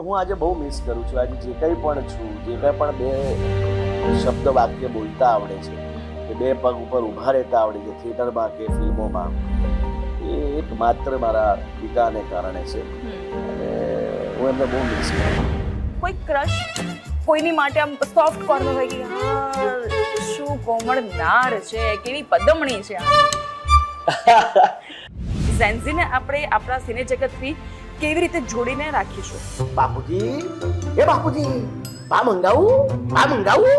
હું આજે બહુ મિસ કરું છું. આજે જે કંઈ પણ છું, જે કંઈ પણ બે શબ્દ વાક્ય બોલતા આવડે છે, કે બે પગ ઉપર ઊભા રહેતા આવડે છે થિયેટરમાં કે ફિલ્મોમાં, એ એક માત્ર મારા પિતાને કારણે છે અને હું એમને બહુ મિસ કરું. કોઈ ક્રશ કોઈની માટે આમ સોફ્ટ કોર્નર હોય કે યાર શું કોમળ નાર છે, કેવી પદમણી છે આ. ઝેન્ઝીને આપણે આપણા સિને જગતથી કેવી રીતે જોડીને રાખીશું? બાપુજી, એ બાપુજી, પા મંગાવું, પા મંગાવું.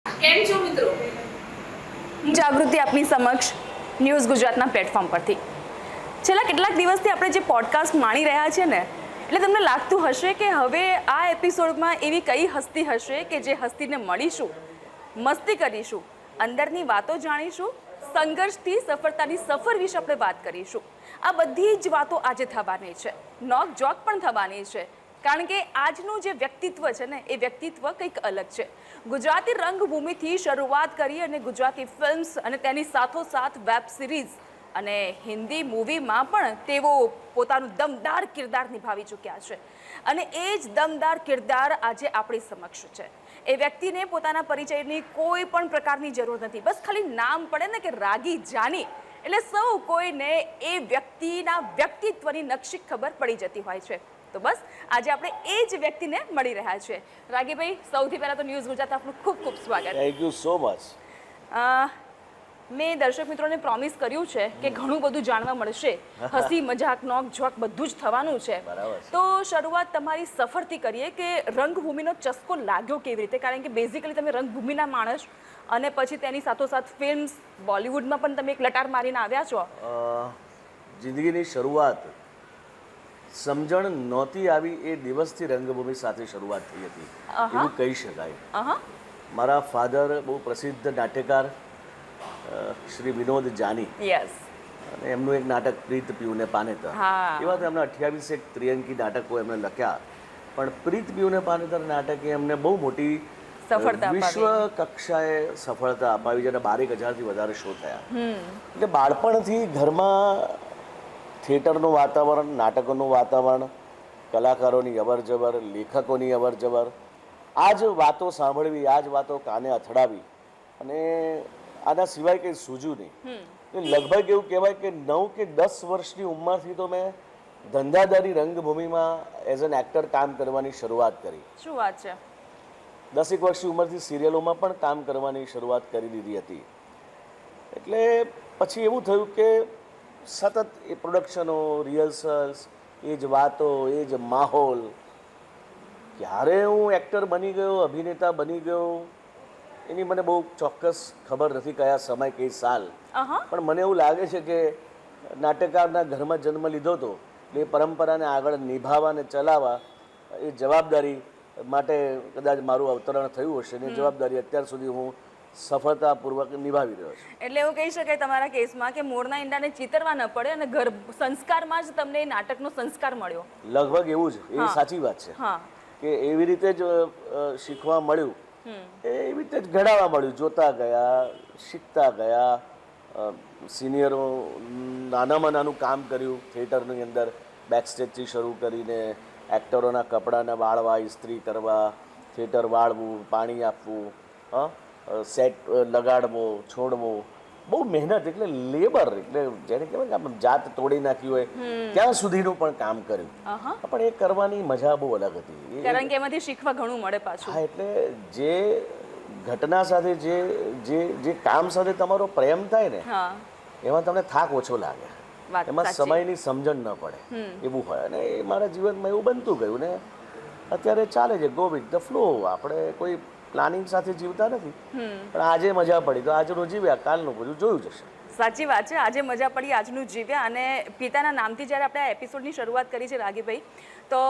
કેમ છો મિત્રો? જાગૃતિ આપની સમક્ષ ન્યૂઝ ગુજરાતના પ્લેટફોર્મ પરથી. છેલ્લા કેટલાક દિવસથી આપણે જે પોડકાસ્ટ માણી રહ્યા છીએ ને, એટલે તમને લાગતું હશે કે હવે આ એપિસોડમાં એવી કઈ હસ્તી હશે કે જે હસ્તીને મળીશું, મસ્તી કરીશું, અંદરની વાતો જાણીશું, સંઘર્ષથી સફળતાની સફર વિશે આપણે વાત કરીશું. આ બધી જ વાતો આજે થવાની છે, નોક જોક પણ થવાની છે, કારણ કે આજનું જે વ્યક્તિત્વ છે ને એ વ્યક્તિત્વ કંઈક અલગ છે. ગુજરાતી રંગભૂમિથી શરૂઆત કરી અને ગુજરાતી ફિલ્મ્સ અને તેની સાથોસાથ વેબ સિરીઝ અને હિન્દી મૂવીમાં પણ તેઓ પોતાનું દમદાર કિરદાર નિભાવી ચૂક્યા છે અને એ જ દમદાર કિરદાર આજે આપણી સમક્ષ છે. એ વ્યક્તિને પોતાના પરિચયની કોઈ પણ પ્રકારની જરૂર નથી, બસ ખાલી નામ પડે ને કે રાગી જાની એટલે સૌ કોઈને એ વ્યક્તિના વ્યક્તિત્વની નકશી ખબર પડી જતી હોય છે. તો બસ આજે આપણે એ જ વ્યક્તિને મળી રહ્યા છે. રાગીભાઈ, સૌથી પહેલાં તો ન્યૂઝ ગુજરાત આપનું ખૂબ ખૂબ સ્વાગત. Thank you so much. મેં દર્શક મિત્રોને પ્રોમિસ કર્યું છે કે ઘણું બધું જાણવા મળશે, હસી મજાક નોક જોક બધું જ થવાનું છે. તો શરૂઆત તમારી સફરથી કરીએ કે રંગભૂમિનો ચસ્કો લાગ્યો કેવી રીતે, કારણ કે બેઝિકલી તમે રંગભૂમિના માણસ અને પછી તેની સાથોસાથ ફિલ્મ્સ, બોલિવૂડમાં પણ તમે એક લટાર મારીને આવ્યા છો. જિંદગીની શરૂઆત સમજણ નહોતી આવી એ દિવસથી રંગભૂમિ સાથે શરૂઆત થઈ હતી એવું કહી શકાય. મારા ફાધર બહુ પ્રસિદ્ધ નાટ્યકાર શ્રી વિનોદ જાની, યસ, અને એમનું એક નાટક પ્રીત પીયુને પાનેતર, એવા તો એમના 28 ત્રિઅંકી નાટકો એમણે લખ્યા, પણ પ્રીત પીયુને પાનેતર નાટકે એમને બહુ મોટી વિશ્વ કક્ષાએ સફળતા અપાવી છે અને 12,000થી વધારે શો થયા. એટલે બાળપણથી ઘરમાં થિયેટરનું વાતાવરણ, નાટકોનું વાતાવરણ, કલાકારોની અવરજવર, લેખકોની અવરજવર, આ જ વાતો સાંભળવી, આ જ વાતો કાને અથડાવી અને આના સિવાય કંઈ સૂઝ્યું નહીં. લગભગ એવું કહેવાય કે 9 કે 10 વર્ષની ઉંમરથી તો મેં ધંધાદારી રંગભૂમિમાં એઝ એન એક્ટર કામ કરવાની શરૂઆત કરી. શું વાત છે? 10 વર્ષની ઉંમરથી સિરિયલોમાં પણ કામ કરવાની શરૂઆત કરી દીધી હતી. એટલે પછી એવું થયું કે સતત એ પ્રોડક્શનો, રિહર્સલ્સ, એ જ વાતો, એ જ માહોલ. ક્યારે હું એક્ટર બની ગયો, અભિનેતા બની ગયો એની મને બહુ ચોક્કસ ખબર નથી, કયા સમય, કઈ સાલ, પણ મને એવું લાગે છે કે નાટ્યકારના ઘરમાં જન્મ લીધો હતો એટલે એ પરંપરાને આગળ નિભાવવા અને ચલાવવા એ જવાબદારી માટે કદાચ મારું અવતરણ થયું હશે ને જવાબદારી અત્યાર સુધી હું સફળતાપૂર્વક નિભાવી રહ્યો છું. એટલે એવું કહી શકાય તમારા કેસમાં કે મોરના ઈંડાને ચીતરવા ન પડે અને ઘર સંસ્કારમાં જ તમને એ નાટકનો સંસ્કાર મળ્યો. લગભગ એવું જ, એ સાચી વાત છે કે એવી રીતે જ શીખવા મળ્યું, એવી રીતે જ ઘડાવા મળ્યું. જોતા ગયા, શીખતા ગયા. સિનિયરો નાનામાં નાનું કામ કર્યું થિયેટરની અંદર, બેકસ્ટેજથી શરૂ કરીને એક્ટરોના કપડાને વાળવા, ઇસ્ત્રી કરવા, થિયેટર વાળવું, પાણી આપવું, સેટ લગાડવો, છોડવો, બહુ મહેનત, એટલે લેબર, એટલે જેને કહેવાય કે આપણે જાત તોડી નાખી હોય ત્યાં સુધીનું પણ કામ કર્યું. પણ એ કરવાની મજા બહુ અલગ હતી, કારણ કે એમાંથી શીખવા ઘણું મળે પાછું. હા, એટલે જે ઘટના સાથે, જે કામ સાથે તમારો પ્રેમ થાય ને એમાં તમને થાક ઓછો લાગે, એમાં સમયની સમજણ ન પડે એવું હોય. અને એ મારા જીવનમાં એવું બનતું ગયું ને અત્યારે ચાલે છે, ગો વિથ ધ ફ્લો. આપણે કોઈ પ્લાનિંગ સાથે જીવતા નથી, પણ આજે મજા પડી તો આજનું જીવ્યા, કાલનું બધું જોયું જશે. સાચી વાત છે, આજે મજા પડી, આજનું જીવ્યા. અને પિતાના નામથી જ્યારે આપણે આ એપિસોડની શરૂઆત કરી છે રાગીભાઈ, તો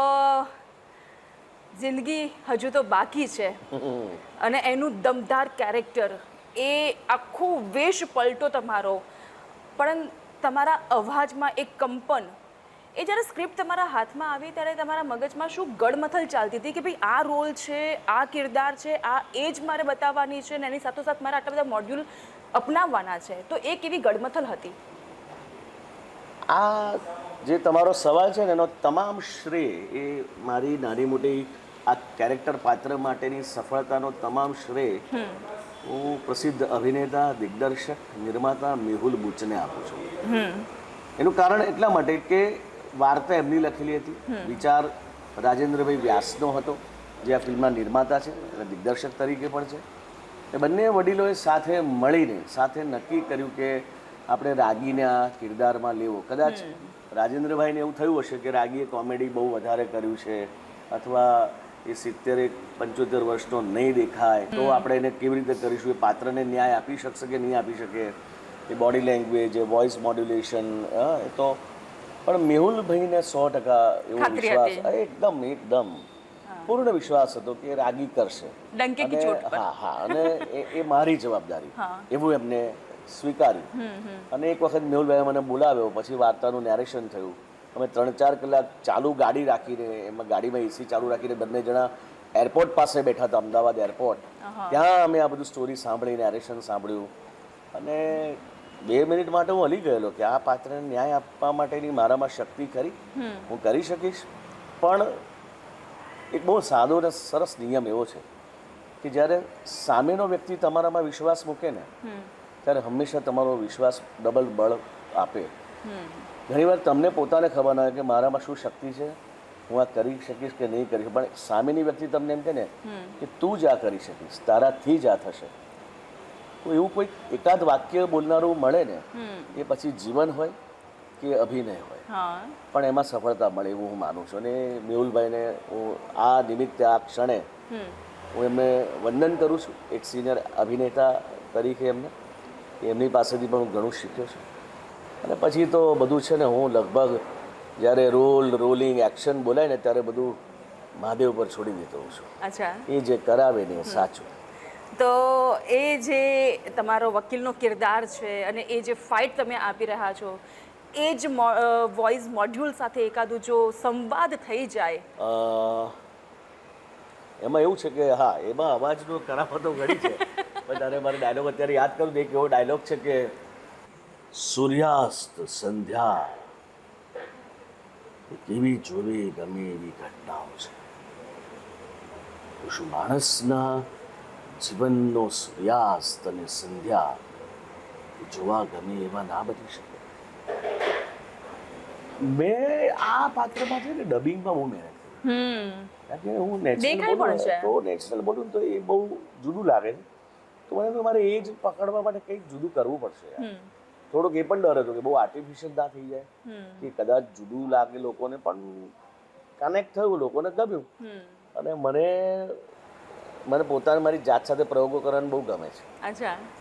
જિંદગી હજુ તો બાકી છે અને એનું દમદાર કેરેક્ટર, એ આખો વેશ પલટો તમારો, પણ તમારા અવાજમાં એક કંપન, એ જ્યારે સ્ક્રિપ્ટ તમારા હાથમાં આવી ત્યારે તમારા મગજમાં શું ગડમથલ ચાલતી હતી કે ભાઈ આ રોલ છે, આ કિરદાર છે, આ એજ મારે બતાવવાની છે ને એની સાથોસાથ મારે આટલા બધા મોડ્યુલ અપનાવવાના છે, તો એ કેવી ગડમથલ હતી? આ જે તમારો સવાલ છે ને એનો તમામ શ્રેય એ મારી નાની મોટી આ કેરેક્ટર પાત્ર માટેની સફળતાનો તમામ શ્રેય હું પ્રસિદ્ધ અભિનેતા દિગ્દર્શક નિર્માતા મેહુલ બુચને આપું છું. એનું કારણ એટલા માટે કે વાર્તા એમની લખેલી હતી, વિચાર રાજેન્દ્રભાઈ વ્યાસનો હતો જે આ ફિલ્મના નિર્માતા છે અને દિગ્દર્શક તરીકે પણ છે. એ બંને વડીલોએ સાથે મળીને સાથે નક્કી કર્યું કે આપણે રાગીને આ કિરદારમાં લેવો. કદાચ રાજેન્દ્રભાઈને એવું થયું હશે કે રાગીએ કોમેડી બહુ વધારે કર્યું છે અથવા એ 70-75 વર્ષનો નહીં દેખાય તો આપણે એને કેવી રીતે કરીશું, એ પાત્રને ન્યાય આપી શકશે કે નહીં આપી શકે, એ બોડી લેંગ્વેજ, એ વોઇસ મોડ્યુલેશન, એ તો પણ મેહુલભાઈને 100% એવો વિશ્વાસ, એકદમ પૂર્ણ વિશ્વાસ હતો કે રાગી કરશે. હા અને એ મારી જવાબદારી એવું એમને સ્વીકાર્યું. અને એક વખત મેહુલભાઈએ મને બોલાવ્યો, પછી વાર્તાનું નેરેશન થયું. અમે 3-4 કલાક ચાલુ ગાડી રાખીને, એમાં ગાડીમાં એસી ચાલુ રાખીને બંને જણા એરપોર્ટ પાસે બેઠા હતા, અમદાવાદ એરપોર્ટ. ત્યાં અમે આ બધું સ્ટોરી સાંભળી, નેરેશન સાંભળ્યું અને 2 મિનિટ માટે હું હલી ગયેલો કે આ પાત્રને ન્યાય આપવા માટેની મારામાં શક્તિ ખરી, હું કરી શકીશ. પણ એક બહુ સાદો અને સરસ નિયમ એવો છે કે જ્યારે સામેનો વ્યક્તિ તમારામાં વિશ્વાસ મૂકે ને ત્યારે હંમેશા તમારો વિશ્વાસ ડબલ બળ આપે. ઘણીવાર તમને પોતાને ખબર ના હોય કે મારામાં શું શક્તિ છે, હું આ કરી શકીશ કે નહીં કરી શકીશ, પણ સામેની વ્યક્તિ તમને એમ કહે ને કે તું જ આ કરી શકીશ, તારાથી જ આ થશે, તો એવું કોઈ એકાદ વાક્ય બોલનારું મળે ને એ પછી જીવન હોય કે અભિનય હોય પણ એમાં સફળતા મળે એવું હું માનું છું. અને મેહુલભાઈને હું આ નિમિત્તે આ ક્ષણે હું એમને વંદન કરું છું એક સિનિયર અભિનેતા તરીકે. એમની પાસેથી પણ હું ઘણું શીખ્યો છું. અને પછી તો બધું છે ને હું લગભગ જ્યારે રોલિંગ એક્શન બોલાય ને ત્યારે બધું મહાદેવ પર છોડી દેતો હોઉં છું. અચ્છા, એ જે કરાવે ને એ સાચું. તો એ જે તમારો વકીલનો કિરદાર છે અને એ જે ફાઇટ તમે આપી રહ્યા છો એ જ વોઇસ મોડ્યુલ સાથે એકાદું જો સંવાદ થઈ જાય. એમાં એવું છે કે હા, એમાં અવાજનો કરામતો ઘણી છે પણ તારે મારે ડાયલોગ અત્યારે યાદ કરું એક એવો ડાયલોગ છે કે સૂર્યાસ્ત સંધ્યા કેવી જોવી ગમે એવી ઘટનાઓ છે, શું માણસના જીવનનો સૂર્યાસ્ત અને સંધ્યા જોવા ગમે એવા ના બની શકે. મેં આ પાત્રમાં છે ને ડબિંગમાં બહુ મહેનત કરી, કારણ કે હું નેચરલ બોલું તો એ બહુ જુદું લાગે છે. તો મને તો મારે એ જ પકડવા માટે કંઈક જુદું કરવું પડશે. થોડોક એ પણ ડર હતો કે બહુ આર્ટિફિશિયલ ના થઈ જાય કે કદાચ જુદું લાગે લોકોને, પણ કનેક્ટ થયું, લોકોને ગમ્યું. અને મને પોતાને મારી જાત સાથે પ્રયોગો કરવાનું બહુ ગમે છે.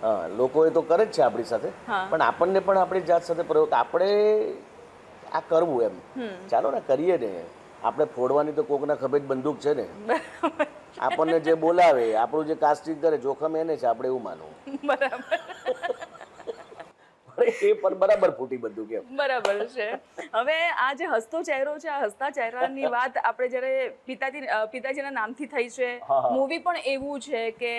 હા, લોકો એ તો કરે જ છે આપણી સાથે, પણ આપણને પણ આપણી જાત સાથે પ્રયોગ, આપણે આ કરવું એમ, ચાલો ને કરીએ ને. આપણે ફોડવાની તો કોકના ખભે જ બંદૂક છે ને, આપણને જે બોલાવે, આપણું જે કાસ્ટિંગ કરે, જોખમ એને છે, આપણે એવું માનવું. એ પણ બરાબર ફૂટી બધું કેમ બરાબર છે. હવે આ જે હસતો ચહેરો છે, આ હસતા ચહેરાની વાત આપણે જ્યારે પિતાજીના નામથી થઈ છે, મૂવી પણ એવું છે કે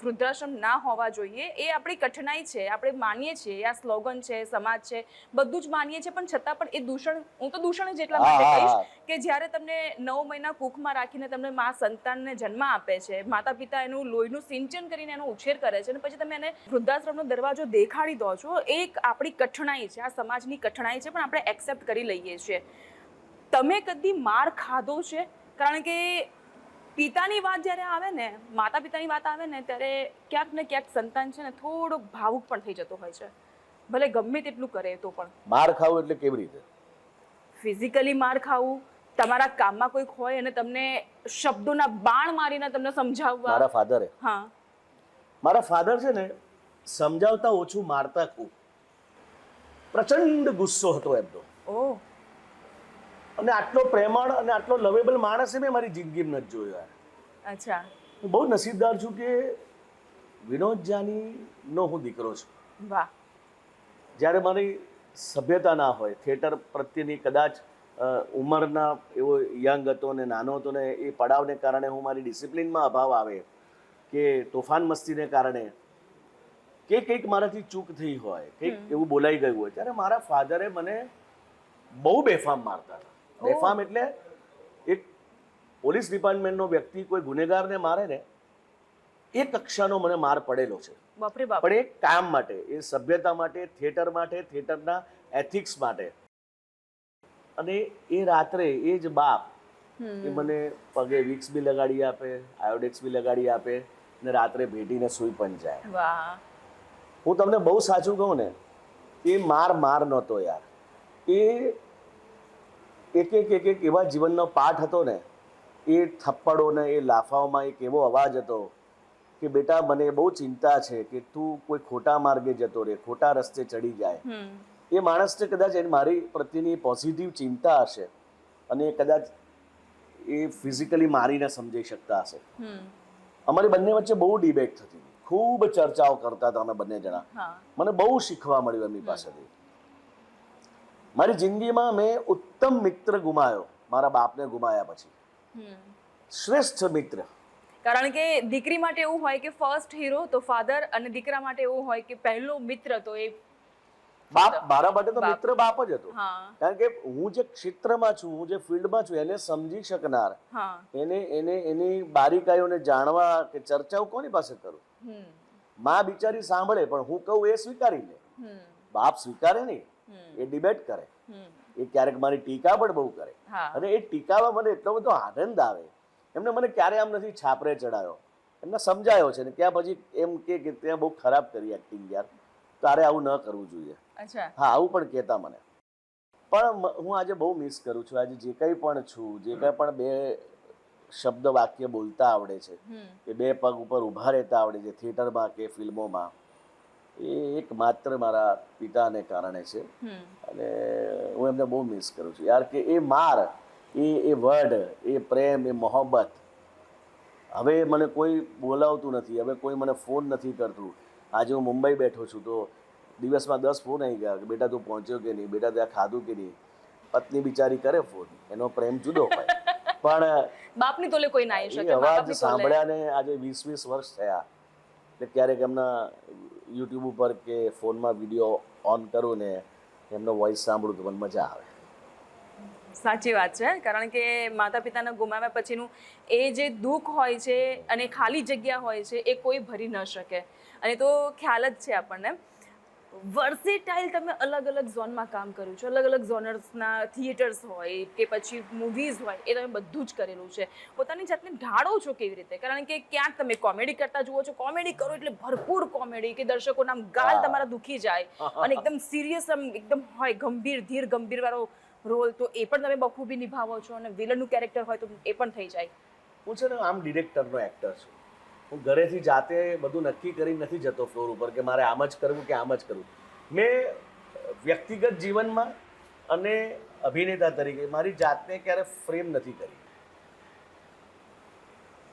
વૃદ્ધાશ્રમ ના હોવા જોઈએ, એ આપણી કઠણાઈ છે, આપણે માનીએ છીએ, આ સ્લોગન છે, સમાજ છે, બધું જ માનીએ છીએ, પણ છતાં પણ એ દૂષણ, હું તો દૂષણ જ એટલા માટે કહીશ કે જ્યારે તમને 9 મહિના કુખમાં રાખીને તમને મા સંતાનને જન્મ આપે છે, માતા પિતા એનું લોહીનું સિંચન કરીને એનો ઉછેર કરે છે અને પછી તમે એને વૃદ્ધાશ્રમનો દરવાજો દેખાડી દો છો, એક આપણી કઠણાઈ છે, આ સમાજની કઠણાઈ છે, પણ આપણે એક્સેપ્ટ કરી લઈએ છીએ. તમે કદી માર ખાધો છે? કારણ કે પિતાની વાત જ્યારે આવે ને, માતા પિતાની વાત આવે ને, ત્યારે ક્યાંક ને ક્યાંક સંતાન છે ને થોડો ભાવુક પણ થઈ જતો હોય છે, ભલે ગમે તેટલું કરે તો પણ. માર ખાવું એટલે કેવી રીતે? ફિઝિકલી માર ખાવું, તમારા કામમાં કોઈક હોય અને તમને શબ્દોના બાણ મારીને તમને સમજાવવા. મારા ફાધરે, હા, મારા ફાધર છે ને સમજાવતા ઓછું, મારતા ખૂબ. પ્રચંડ ગુસ્સો હતો એમનો. અને આટલો પ્રેમાળ અને આટલો લવેબલ માણસ મેં મારી જિંદગીમાં નથી જોયો. અચ્છા, હું બહુ નસીબદાર છું કે વિનોદ જાનીનો હું દીકરો છું. વાહ. જ્યારે મારી સભ્યતા ના હોય, થિયેટર પ્રત્યેની કદાચ ઉંમરના એવો યંગ હતો ને નાનો હતો ને, એ પડાવને કારણે હું મારી ડિસિપ્લિનમાં અભાવ આવે કે તોફાન મસ્તીને કારણે કે કંઈક મારાથી ચૂક થઈ હોય, કંઈક એવું બોલાઈ ગયું હોય, ત્યારે મારા ફાધરે મને બહુ બેફામ મારતા હતા. બેફામ એટલે એક પોલીસ ડિપાર્ટમેન્ટનો વ્યક્તિ કોઈ ગુનેગારને મારે ને એ કક્ષાનો મને માર પડેલો છે. બાપરે બાપ. પણ એ કામ માટે, એ સભ્યતા માટે, થિયેટર માટે, થિયેટરના એથિક્સ માટે. અને એ રાત્રે એ જ બાપ એ મને પગે વિક્સ બી લગાડી આપે, આયોડેક્સ બી લગાડી આપે ને રાત્રે ભેટીને સૂઈ પણ જાય. વાહ. હું તમને બહુ સાચું કહું ને, એ માર નહોતો યાર. એ એક એવા જીવનનો પાઠ હતો ને, એ થપ્પડો ને એ લાફાઓમાં એક એવો અવાજ હતો કે બેટા મને બહુ ચિંતા છે કે તું કોઈ ખોટા માર્ગે જતો રહે, ખોટા રસ્તે ચડી જાય. એ માણસને કદાચ એ મારી પ્રત્યેની પોઝિટિવ ચિંતા હશે અને કદાચ એ ફિઝિકલી મારીને સમજી શકતા હશે. અમારી બંને વચ્ચે બહુ ડિબેટ થતી, ખૂબ ચર્ચાઓ કરતા હતા અમે બંને જણા. મને બહુ શીખવા મળ્યું એમની પાસેથી. મારી જિંદગીમાં મેં ઉત્તમ મિત્ર ગુમાયો મારા બાપને ગુમાયા પછી. શ્રેષ્ઠ મિત્ર. કારણ કે દીકરી માટે એવું હોય કે ફર્સ્ટ હીરો તો ફાધર, અને દીકરા માટે એવું હોય કે પહેલો મિત્ર તો એ બાપ. મારા માટે તો મિત્ર બાપ જ હતો. કારણ કે હું જે ક્ષેત્રમાં છું, હું જે ફિલ્ડમાં છું, એને સમજી શકનાર, એની બારીકાઈઓને જાણવા કે ચર્ચાઓ કોની પાસે કરું? માં બિચારી સાંભળે પણ હું કહું એ સ્વીકારી લે. બાપ સ્વીકારે નહીં, એ ડિબેટ કરે. એ ક્યારેક મારી ટીકા પણ બહુ કરે અને એ ટીકામાં મને એટલો બધો આનંદ આવે. એમને મને ક્યારે આમ નથી છાપરે ચડાયો, એમને સમજાયો છે ને ત્યાં પછી એમ કે ત્યાં બહુ ખરાબ કરી એક્ટિંગ યાર, તારે આવું ન કરવું જોઈએ. હા, આવું પણ કહેતા મને. પણ હું આજે બહુ મિસ કરું છું. આજે જે કંઈ પણ છું, જે કંઈ પણ બે શબ્દ વાક્ય બોલતા આવડે છે, કે બે પગ ઉપર ઊભા રહેતા આવડે છે થિયેટરમાં કે ફિલ્મોમાં, એ એક માત્ર મારા પિતાને કારણે છે. અને હું એમને બહુ મિસ કરું છું યાર. કે એ માર, એ વર્ડ, એ પ્રેમ, એ મોહબ્બત હવે મને કોઈ બોલાવતું નથી, હવે કોઈ મને ફોન નથી કરતું. આજે હું મુંબઈ બેઠો છું તો દિવસમાં 10 ફોન આવી ગયા કે બેટા તું પહોંચ્યો કે નહીં, બેટા ત્યાં ખાધું કે નહીં. પત્ની બિચારી કરે ફોન, એનો પ્રેમ જુદો હોય. પણ બાપની તોલે કોઈ ના આવી શકે. અવાજ સાંભળ્યાને આજે 20 વર્ષ થયા. એટલે ક્યારેક એમના યુટ્યુબ ઉપર કે ફોનમાં વિડીયો ઓન કરું ને એમનો વોઇસ સાંભળું તો મને મજા આવે. સાચી વાત છે. કારણ કે માતા પિતાને ગુમાવ્યા પછીનું એ જે દુઃખ હોય છે અને ખાલી જગ્યા હોય છે એ કોઈ ભરી ન શકે. અને તો ખ્યાલ જ છે આપણને. વર્સેટાઇલ તમે અલગ અલગ ઝોનમાં કામ કર્યું છે, અલગ અલગ ઝોનર્સના થિયેટર્સ હોય કે પછી મૂવીઝ હોય, એ તમે બધું જ કરેલું છે. પોતાની જાતને ઢાળો છો કેવી રીતે? કારણ કે ક્યાંક તમે કોમેડી કરતા જુઓ છો, કોમેડી કરો એટલે ભરપૂર કોમેડી કે દર્શકોના ગાલ તમારા દુખી જાય, અને એકદમ સિરિયસ એકદમ હોય ગંભીર, ધીર ગંભીર વાળો રોલ તો એ પણ તમે બખૂબી નિભાવો છો, અને વિલનનું કેરેક્ટર હોય તો એ પણ થઈ જાય. હું છે ને આમ ડિરેક્ટરનો એક્ટર છું. હું ઘરેથી જાતે બધું નક્કી કરી નથી જતો ફ્લોર ઉપર કે મારે આમ જ કરવું કે આમ જ કરવું. મેં વ્યક્તિગત જીવનમાં અને અભિનેતા તરીકે મારી જાતને ક્યારે ફ્રેમ નથી કરી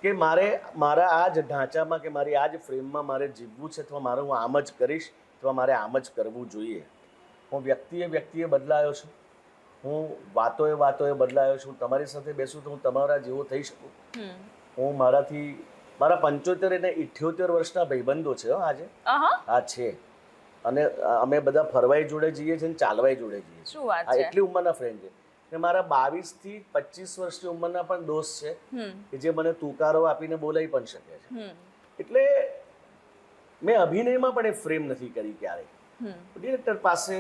કે મારે મારા આ જ ઢાંચામાં કે મારી આ જ ફ્રેમમાં મારે જીવવું છે, અથવા મારે હું આમ જ કરીશ, અથવા મારે આમ જ કરવું જોઈએ. હું વ્યક્તિએ બદલાયો છું. હું વાતોએ બદલાયો છું. તમારી સાથે બેસું તો હું તમારા જેવો થઈ શકું. હું મારા 75 અને 78 વર્ષના ભાઈબંધો છે આજે. હા છે. અને અમે બધા ફરવાઈ જોડે જઈએ છીએ અને ચાલવાઈ જોડે જઈએ છીએ. આ એટલી ઉંમરના ફ્રેન્ડ છે. ને મારા 22 થી 25 વર્ષની ઉંમરના પણ દોસ્ત છે કે જે મને તુકારો આપીને બોલાવી પણ શકે છે. એટલે મેં અભિનયમાં પણ એ ફ્રેમ નથી કરી ક્યારેય. ડિરેક્ટર પાસે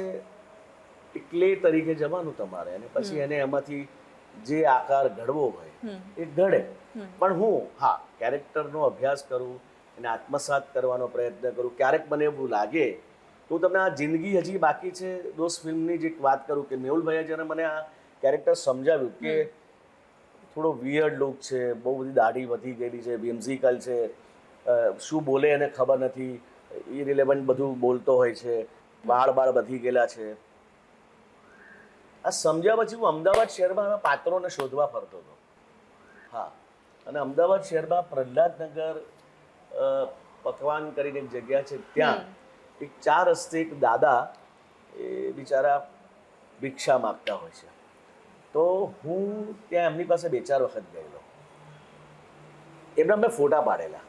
ક્લે તરીકે જવાનું તમારે, અને પછી એને એમાંથી જે આકાર ઘડવો હોય એ ઘડે. પણ હું કેરેક્ટરનો અભ્યાસ કરું, એને આત્મસાત કરવાનો પ્રયત્ન કરું. ક્યારેક મને એવું લાગે તો હું તમને આ જિંદગી હજી બાકી છે દોસ્ત ફિલ્મની જ એક વાત કરું કે મેહુલભાઈએ જ્યારે મને આ કેરેક્ટર સમજાવ્યું કે થોડો વિયર્ડ લુક છે, બહુ બધી દાઢી વધી ગયેલી છે, વિમ્ઝિકલ છે, શું બોલે એને ખબર નથી, ઇરિલેવન્ટ બધું બોલતો હોય છે, વાળ વધી ગયેલા છે. આ સમજ્યા પછી હું અમદાવાદ શહેરમાં પાત્રોને શોધવા ફરતો હતો. અને અમદાવાદ શહેરમાં પ્રહલાદનગર પકવાન કરીને એક જગ્યા છે, ત્યાં એક 4 રસ્તે એક દાદા એ બિચારા ભિક્ષા માગતા હોય છે. તો હું ત્યાં એમની પાસે 2-4 વખત ગયેલો. એમના મેં ફોટા પાડેલા,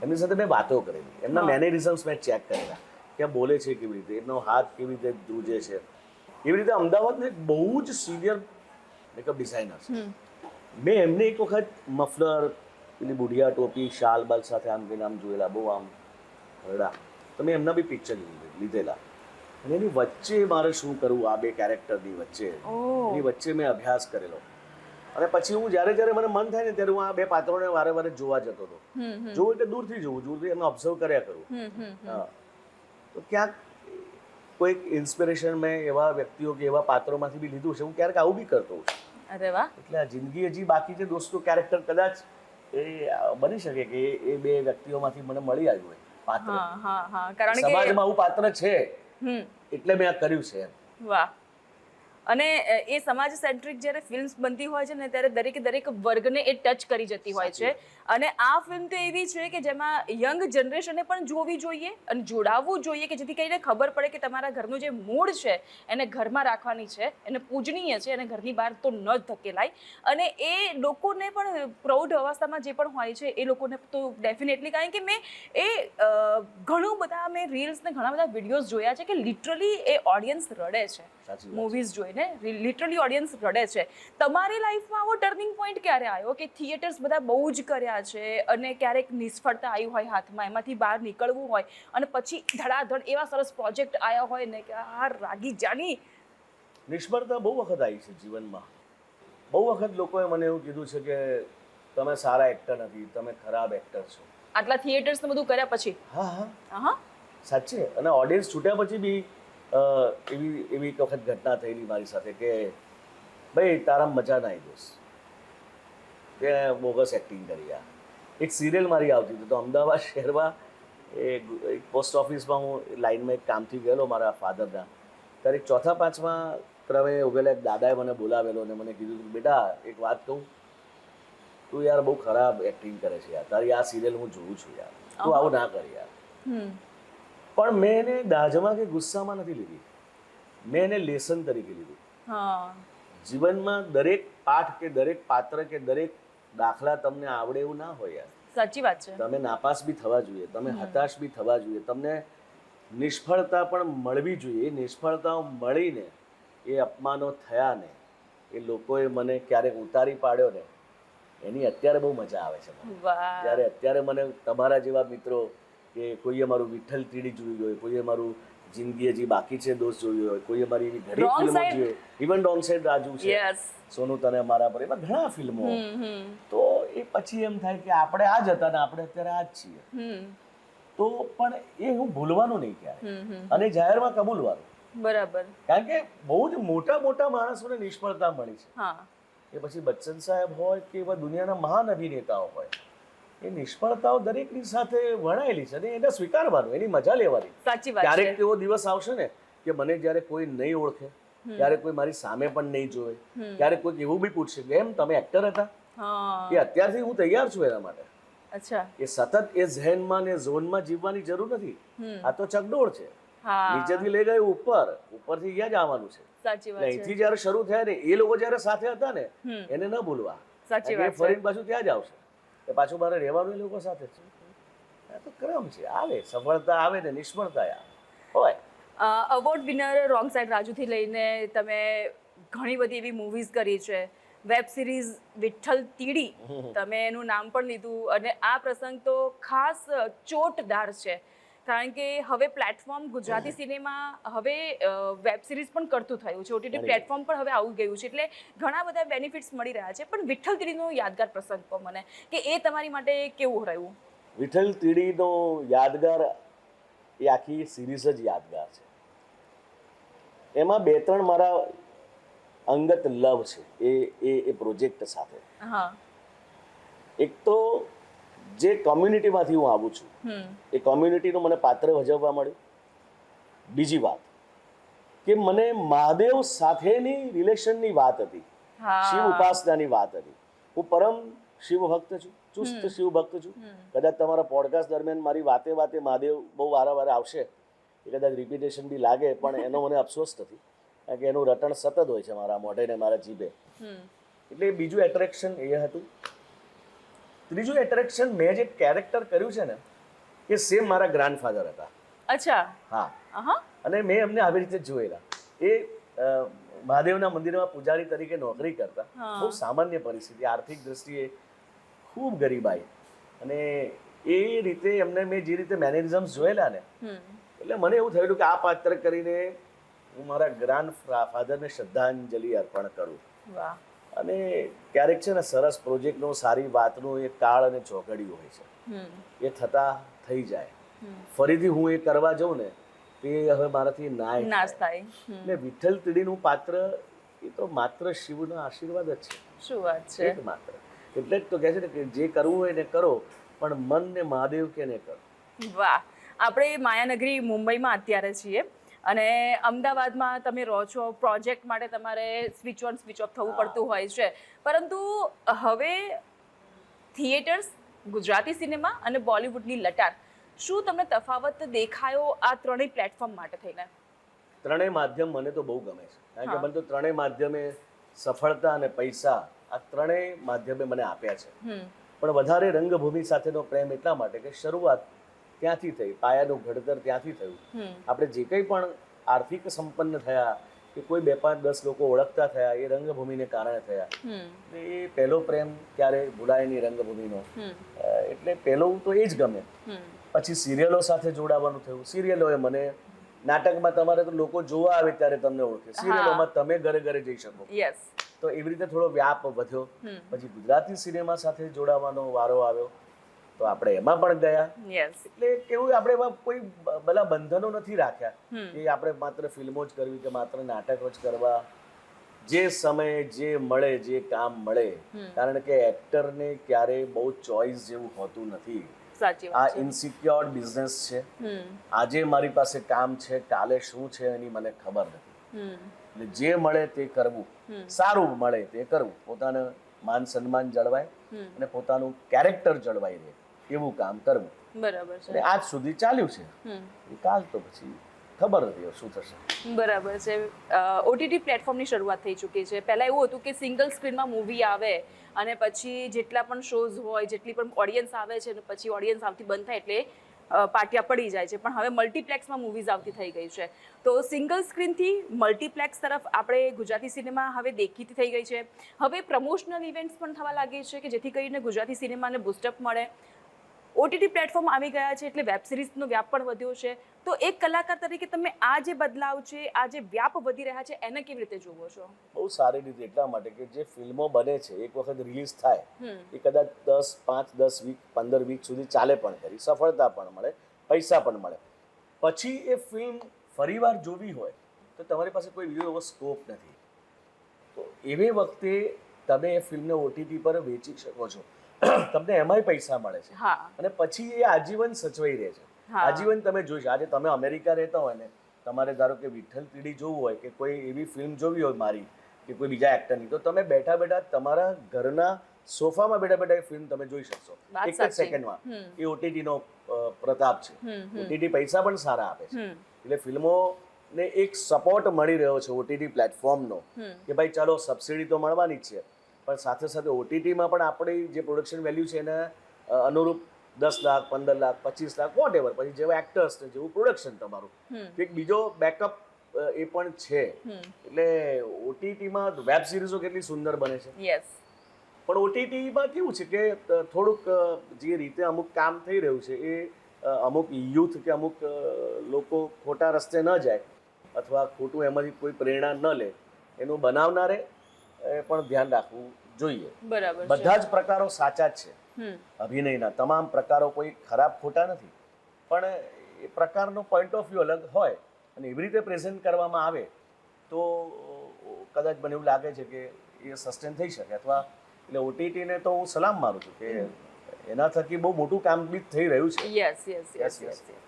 એમની સાથે મેં વાતો કરેલી, એમના મેનેરિઝમ્સ મેં ચેક કરેલા કે બોલે છે કેવી રીતે, એમનો હાથ કેવી રીતે ધ્રુજે છે. એવી રીતે અમદાવાદનો એક બહુ જ સિનિયર મેકઅપ ડિઝાઇનર છે. મેં એમને એક વખત મફલર, પેલી બુઢિયા ટોપી, શાલ બાલ સાથે આમ કે આમ જોયેલા, બહુ આમ હરડા. તો મેં એમના બી પિક્ચર લીધેલા. અને એની વચ્ચે મારે શું કરવું, આ બે કેરેક્ટરની વચ્ચે, એની વચ્ચે મેં અભ્યાસ કરેલો. અને પછી હું જ્યારે મને મન થાય ને ત્યારે હું આ બે પાત્રોને વારે વારે જોવા જતો હતો. જોવું એટલે દૂરથી જોવું, દૂરથી એમને ઓબ્ઝર્વ કર્યા કરું. હા, તો ક્યાંક કોઈક ઇન્સ્પિરેશન મેં એવા વ્યક્તિઓ કે એવા પાત્રોમાંથી બી લીધું છે. હું ક્યારેક આવું બી કરતો હોઉં છું. અરે વાહ. એટલે આ જિંદગી હજી બાકી છે દોસ્તો. કેરેક્ટર કદાચ એ બની શકે કે એ બે વ્યક્તિઓમાંથી મને મળી આવ્યું હોય પાત્ર. કારણ કે સમાજમાં આવું પાત્ર છે એટલે મેં આ કર્યું છે. વાહ. અને એ સમાજ સેન્ટ્રિક જ્યારે ફિલ્મ્સ બનતી હોય છે ને ત્યારે દરેક વર્ગને એ ટચ કરી જતી હોય છે. અને આ ફિલ્મ તો એવી છે કે જેમાં યંગ જનરેશને પણ જોવી જોઈએ અને જોડાવવું જોઈએ કે જેથી કરીને ખબર પડે કે તમારા ઘરનું જે મૂળ છે એને ઘરમાં રાખવાની છે, એને પૂજનીય છે, અને ઘરની બહાર તો ન જ ધકેલાય. અને એ લોકોને પણ પ્રૌઢ અવસ્થામાં જે પણ હોય છે એ લોકોને તો ડેફિનેટલી, કારણ કે મેં ઘણું બધા મેં રીલ્સ ને ઘણા બધા વિડીયોઝ જોયા છે કે લિટરલી એ ઓડિયન્સ રડે છે મૂવીઝ જોઈને. લિટરલી ઓડિયન્સ રડે છે. તમારી લાઈફમાં આવો ટર્નિંગ પોઈન્ટ ક્યારે આવ્યો કે થિયેટર્સ બધા બહુ જ કર્યા છે અને ક્યારેક નિષ્ફળતા આવી હોય હાથમાં, એમાંથી બહાર નીકળવું હોય અને પછી ધડાધડ એવા સરસ પ્રોજેક્ટ આવ્યા હોય ને કે આ રાગી જાની? નિષ્ફળતા બહુ વખત આવી છે જીવનમાં. બહુ વખત લોકોએ મને એવું કીધું છે કે તમે સારા એક્ટર નથી, તમે ખરાબ એક્ટર છો. આટલા થિયેટર્સ ને બધું કર્યા પછી? હા, સાચે. અને ઓડિયન્સ છૂટ્યા પછી બી એવી એક વખત ઘટના થયેલી મારી સાથે કે ભાઈ તારા મજા ના આવી દોસ્ત, તે બોગસ એક્ટિંગ કરી. આ એક સિરિયલ મારી આવતી હતી તો અમદાવાદ શહેરમાં એક પોસ્ટ ઓફિસમાં હું લાઈનમાં એક કામથી ગયેલો મારા ફાધરના. ત્યારે 4-5મા ક્રમે ઉભેલા એક દાદાએ મને બોલાવેલો અને મને કીધું બેટા એક વાત કહું, તું યાર બહુ ખરાબ એક્ટિંગ કરે છે યાર, તારી આ સિરિયલ હું જોઉં છું યાર, તું આવું ના કર યાર. પણ મેં એને દાજમાં કે ગુસ્સામાં નથી લીધી, મેં એને લેસન તરીકે લીધું. જીવનમાં દરેક પાઠ કે દરેક પાત્ર કે દરેક દાખલા તમને આવડે એવું ના હોય યાર. સાચી વાત છે. તમે નાપાસ બી થવા જોઈએ, તમે હતાશ બી થવા જોઈએ, તમને નિષ્ફળતા પણ મળવી જોઈએ. એ નિષ્ફળતાઓ મળીને, એ અપમાનો થયા ને, એ લોકોએ મને ક્યારેક ઉતારી પાડ્યો ને, એની અત્યારે બહુ મજા આવે છે. જ્યારે અત્યારે મને તમારા જેવા મિત્રો કે કોઈએ મારું વિઠ્ઠલ ત્રીડી જોયું હોય, કોઈએ મારું જિંદગી હજી બાકી છે દોસ્ત જોયું હોય, કોઈએ મારી એવી ઘણી ફિલ્મો જોઈ, ઇવન રોંગ સાઈડ રાજુ છે, સોનું તને મારા પર, એમાં ઘણા ફિલ્મો. તો એ પછી એમ થાય કે આપણે આ જ હતા ને આપણે અત્યારે આ જ છીએ. તો પણ એ હું ભૂલવાનું નહીં ક્યારે, અને જાહેરમાં કબૂલવાનું. બરાબર. કારણ કે બહુ જ મોટા માણસોને નિષ્ફળતા મળી છે. એ પછી બચ્ચન સાહેબ હોય કે એવા દુનિયાના મહાન અભિનેતાઓ હોય, એ નિષ્ફળતાઓ દરેકની સાથે વણાયેલી છે અને એને સ્વીકારવાનું, એની મજા લેવાની. સાચી વાત. ક્યારેક એવો દિવસ આવશે ને કે મને જ્યારે કોઈ નહીં ઓળખે, ત્યારે કોઈ મારી સામે પણ નહીં જોવે, ક્યારેક કોઈક એવું બી પૂછશે કે એમ તમે એક્ટર હતા, એ અત્યારથી હું તૈયાર છું એના માટે. અચ્છા. એ સતત એ ઝેનમાં ને ઝોનમાં જીવવાની જરૂર નથી. આ તો ચકડોળ છે, નીચેથી લઈ ગયું ઉપરથી ત્યાં જ આવવાનું છે. સાચી વાત. અહીંથી જ્યારે શરૂ થયા ને, એ લોકો જ્યારે સાથે હતા ને, એને ન ભૂલવા. સાચી વાત. ફરીને પાછું ત્યાં જ આવશે, પાછું મારે રહેવાનું એ લોકો સાથે છે. આ તો ક્રમ છે, આવે સફળતા આવે ને નિષ્ફળતા હોય. અવોર્ડ વિનર રોંગ સાઈડ રાજુથી લઈને તમે ઘણી બધી એવી મૂવીઝ કરી છે, વેબ સિરીઝ વિઠ્ઠલ તીડી, તમે એનું નામ પણ લીધું, અને આ પ્રસંગ તો ખાસ ચોટદાર છે કારણ કે હવે પ્લેટફોર્મ ગુજરાતી સિનેમા હવે વેબ સિરીઝ પણ કરતું થયું છે, ઓટીટી પ્લેટફોર્મ પણ હવે આવી ગયું છે, એટલે ઘણા બધા બેનિફિટ્સ મળી રહ્યા છે. પણ વિઠ્ઠલ તીડીનો યાદગાર પ્રસંગ કહો મને કે એ તમારી માટે કેવું રહ્યું? વિઠ્ઠલ તીડીનો યાદગાર, એ આખી સિરીઝ જ યાદગાર છે. એમાં 2-3 મારા અંગત લવ છે એ પ્રોજેક્ટ સાથે. એક તો જે કોમ્યુનિટીમાંથી હું આવું છું, એ કોમ્યુનિટીનું મને પાત્ર ભજવવા મળ્યું. બીજી વાત કે મને મહાદેવ સાથેની રિલેશનની વાત હતી, શિવ ઉપાસનાની વાત હતી. હું પરમ શિવ ભક્ત છું, ચુસ્ત શિવ ભક્ત છું. કદાચ તમારા પોડકાસ્ટ દરમિયાન મારી વાતે મહાદેવ બહુ વારંવાર આવશે, એ કદાચ રિપીટેશન બી લાગે, પણ એનો મને અફસોસ નથી, કારણ કે એનું રટણ સતત હોય છે મારા મોઢે ને મારા જીભે. એટલે બીજું એટ્રેક્શન એ હતું. ત્રીજું એટ્રેક્શન, મેં જે કેરેક્ટર કર્યું છે ને, એ સેમ મારા ગ્રાન્ડફાધર હતા. અચ્છા. હા. અને મેં એમને આવી રીતે જોયેલા. એ મહાદેવના મંદિરમાં પૂજારી તરીકે નોકરી કરતા, બહુ સામાન્ય પરિસ્થિતિ, આર્થિક દ્રષ્ટિએ ખૂબ ગરીબાઈ, અને એ રીતે એમને મેં જે રીતે મેનેરિઝમ્સ જોયેલા ને, એટલે મને એવું થયેલું કે આ પાત્ર કરીને હું મારા ગ્રાન્ડ ફાધરને શ્રદ્ધાંજલિ અર્પણ કરું. અને ક્યારેક છે ને સરસ પ્રોજેક્ટનો, સારી વાતનો એક કાળ અને ચોકડિયું હોય છે, એ થતા થઈ જાય, ફરીથી હું એ કરવા જાઉં ને તે હવે મારાથી નાશ થાય. એટલે વિઠ્ઠલ તીડીનું પાત્ર એ તો માત્ર શિવના આશીર્વાદ જ છે. શું વાત છે! માત્ર એટલે જ તો કહે છે ને કે જે કરવું હોય ને કરો, પણ મન ને મહાદેવ કે ને કરો. વાહ! આપણે માયાનગરી મુંબઈમાં અત્યારે છીએ અને અમદાવાદમાં તમે રહો છો, પ્રોજેક્ટ માટે તમારે સ્વિચ ઓન સ્વિચ ઓફ થવું પડતું હોય છે, પરંતુ હવે થિયેટર્સ, ગુજરાતી સિનેમા અને બોલિવૂડની લટાર, શું તમને તફાવત દેખાયો આ ત્રણેય પ્લેટફોર્મ માટે થઈને? ત્રણેય માધ્યમ મને તો બહુ ગમે છે, કારણ કે મને તો ત્રણેય માધ્યમે સફળતા અને પૈસા, આ ત્રણેય માધ્યમે મને આપ્યા છે. પણ વધારે રંગભૂમિ સાથેનો પ્રેમ એટલા માટે કે શરૂઆત ત્યાંથી થઈ, પાયાનું ઘડતર ત્યાંથી થયું. આપણે જે કંઈ પણ આર્થિક સંપન્ન થયા કે કોઈ 2-5-10 લોકો ઓળખતા થયા, એ રંગભૂમિને કારણે થયા. એ પહેલો પ્રેમ ક્યારે ભૂલાય નહીં રંગભૂમિનો, એટલે પહેલો તો એ જ ગમે. પછી સિરિયલો સાથે જોડાવાનું થયું. સિરિયલોએ મને, નાટકમાં તમારે તો લોકો જોવા આવે ત્યારે તમને ઓળખે, સિરિયલોમાં તમે ઘરે ઘરે જઈ શકો. તો એવી રીતે થોડો વ્યાપ વધ્યો. પછી ગુજરાતી સિનેમા સાથે જોડાવાનો વારો આવ્યો, તો આપણે એમાં પણ ગયા. એટલે કેવું, આપણે એમાં કોઈ બધા બંધનો નથી રાખ્યા કે આપણે માત્ર ફિલ્મો જ કરવી કે માત્ર નાટકો જ કરવા. જે સમયે જે મળે, જે કામ મળે, કારણ કે એક્ટરને ક્યારેય બહુ ચોઇસ જેવું હોતું નથી. આ ઇનસિક્યોર બિઝનેસ છે. આજે મારી પાસે કામ છે, કાલે શું છે એની મને ખબર નથી. એટલે જે મળે તે કરવું, સારું મળે તે કરવું, પોતાનું માન સન્માન જળવાય અને પોતાનું કેરેક્ટર જળવાઈ રહે એવું કામ કરવું. બરાબર છે. અને આજ સુધી ચાલ્યું છે. કાલ તો પછી ખબર નથી શું થશે. બરાબર છે. ઓટીટી પ્લેટફોર્મની શરૂઆત થઈ ચૂકી છે. પહેલા એવું હતું કે સિંગલ સ્ક્રીનમાં મૂવી આવે અને પછી જેટલા પણ શોઝ હોય, જેટલી પણ ઓડિયન્સ આવે છે, પછી ઓડિયન્સ આવતી બંધ થાય એટલે પાટિયા પડી જાય છે. પણ હવે મલ્ટીપ્લેક્સમાં મૂવીઝ આવતી થઈ ગઈ છે. તો સિંગલ સ્ક્રીનથી મલ્ટીપ્લેક્સ તરફ આપણે ગુજરાતી સિનેમા હવે દેખીતી થઈ ગઈ છે. હવે પ્રમોશનલ ઇવેન્ટ્સ પણ થવા લાગી છે કે જેથી કરીને ગુજરાતી સિનેમાને બૂસ્ટઅપ મળે. ઓટીટી પ્લેટફોર્મ આવી ગયા છે એટલે વેબ સિરીઝનો વ્યાપ પણ વધ્યો છે. તો એક કલાકાર તરીકે તમે આ જે બદલાવ છે, આ જે વ્યાપ વધી રહ્યા છે, એને કેવી રીતે જુઓ છો? બહુ સારી રીતે, એટલા માટે કે જે ફિલ્મો બને છે, એક વખત રિલીઝ થાય, એ કદાચ 5-10 વીક, 15 વીક સુધી ચાલે પણ ખરી, સફળતા પણ મળે, પૈસા પણ મળે. પછી એ ફિલ્મ ફરીવાર જોવી હોય તો તમારી પાસે કોઈ બીજો એવો સ્કોપ નથી. તો એવી વખતે તમે એ ફિલ્મને ઓટીટી પર વેચી શકો છો, તમને એમાંય પૈસા મળે છે, અને પછી એ આજીવન સચવાઈ રહે છે. આજીવન તમે જોઈ શકો. આજે તમે અમેરિકા રહેતા હોય ને, તમારે ધારો કે વિઠ્ઠલ તીડી જોવું હોય કે કોઈ એવી ફિલ્મ જોવી હોય મારી કે કોઈ બીજા એક્ટરની, તો તમે બેઠા બેઠા તમારા ઘરના સોફામાં બેઠા બેઠા એ ફિલ્મ તમે જોઈ શકશો એક જ સેકન્ડમાં. એ ઓટીટીનો પ્રતાપ છે. ઓટીટી પૈસા પણ સારા આપે છે. એટલે ફિલ્મોને એક સપોર્ટ મળી રહ્યો છે ઓટીટી પ્લેટફોર્મનો કે ભાઈ ચાલો સબસિડી તો મળવાની જ છે, પણ સાથે સાથે ઓટીટીમાં પણ આપણી જે પ્રોડક્શન વેલ્યુ છે એને અનુરૂપ 10 લાખ, 15 લાખ, 25 લાખ, વોટ એવર, પછી જેવા એક્ટર્સ ને જેવું પ્રોડક્શન તમારું, એક બીજો બેકઅપ એ પણ છે. એટલે ઓટીટીમાં વેબ સિરીઝો કેટલી સુંદર બને છે. પણ ઓટીટીમાં કેવું છે કે થોડુંક જે રીતે અમુક કામ થઈ રહ્યું છે એ અમુક યુથ કે અમુક લોકો ખોટા રસ્તે ન જાય અથવા ખોટું એમાંથી કોઈ પ્રેરણા ન લે, એનું બનાવનારે પણ ધ્યાન રાખવું જોઈએ. બધા જ પ્રકારો સાચા જ છે. અભિનયના તમામ પ્રકારો કોઈ ખરાબ ખોટા નથી, પણ એ પ્રકારનો પોઈન્ટ ઓફ વ્યૂ અલગ હોય અને એવી રીતે પ્રેઝન્ટ કરવામાં આવે તો કદાચ મને એવું લાગે છે કે એ સસ્ટેન થઈ શકે. અથવા એટલે ઓટીટીને તો હું સલામ મારું છું કે એના થકી બહુ મોટું કામ બી થઈ રહ્યું છે.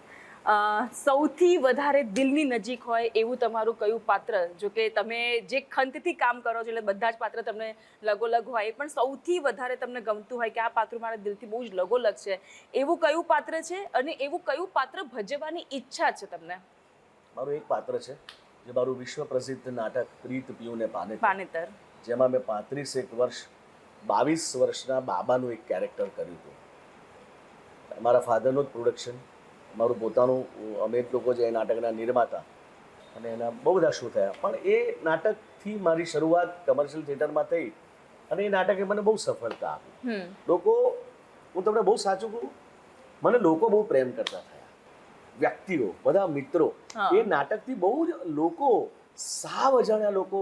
સૌથી વધારે દિલની નજીક હોય એવું તમારું કયું પાત્ર? જો કે તમે જે ખંતથી કામ કરો છો એટલે બધા જ પાત્ર તમને લગોલગ હોય, પણ સૌથી વધારે તમને ગમતું હોય કે આ પાત્ર મારા દિલથી બહુ જ લગોલગ છે, એવું કયું પાત્ર છે અને એવું કયું પાત્ર ભજવવાની ઈચ્છા છે તમને? મારું એક પાત્ર છે જે મારું વિશ્વ પ્રસિદ્ધ નાટક પ્રીત પીયુને પાનેતર, જેમાં મેં 35 વર્ષ 22 વર્ષના બાબાનું એક કેરેક્ટર કર્યું હતું. મારા ફાધરનું જ પ્રોડક્શન, મારું પોતાનું, અમે લોકો જે નાટકના નિર્માતા, અને એના બહુ બધા શો થયા, પણ એ નાટકથી મારી શરૂઆત કમર્શિયલ થિયેટરમાં થઈ અને એ નાટકે મને બહુ સફળતા આપી. લોકો, હું તમને બહુ સાચું કહું, મને લોકો બહુ પ્રેમ કરતા થયા, વ્યક્તિઓ, બધા મિત્રો. એ નાટકથી બહુ જ લોકો, સાવ અજાણ્યા લોકો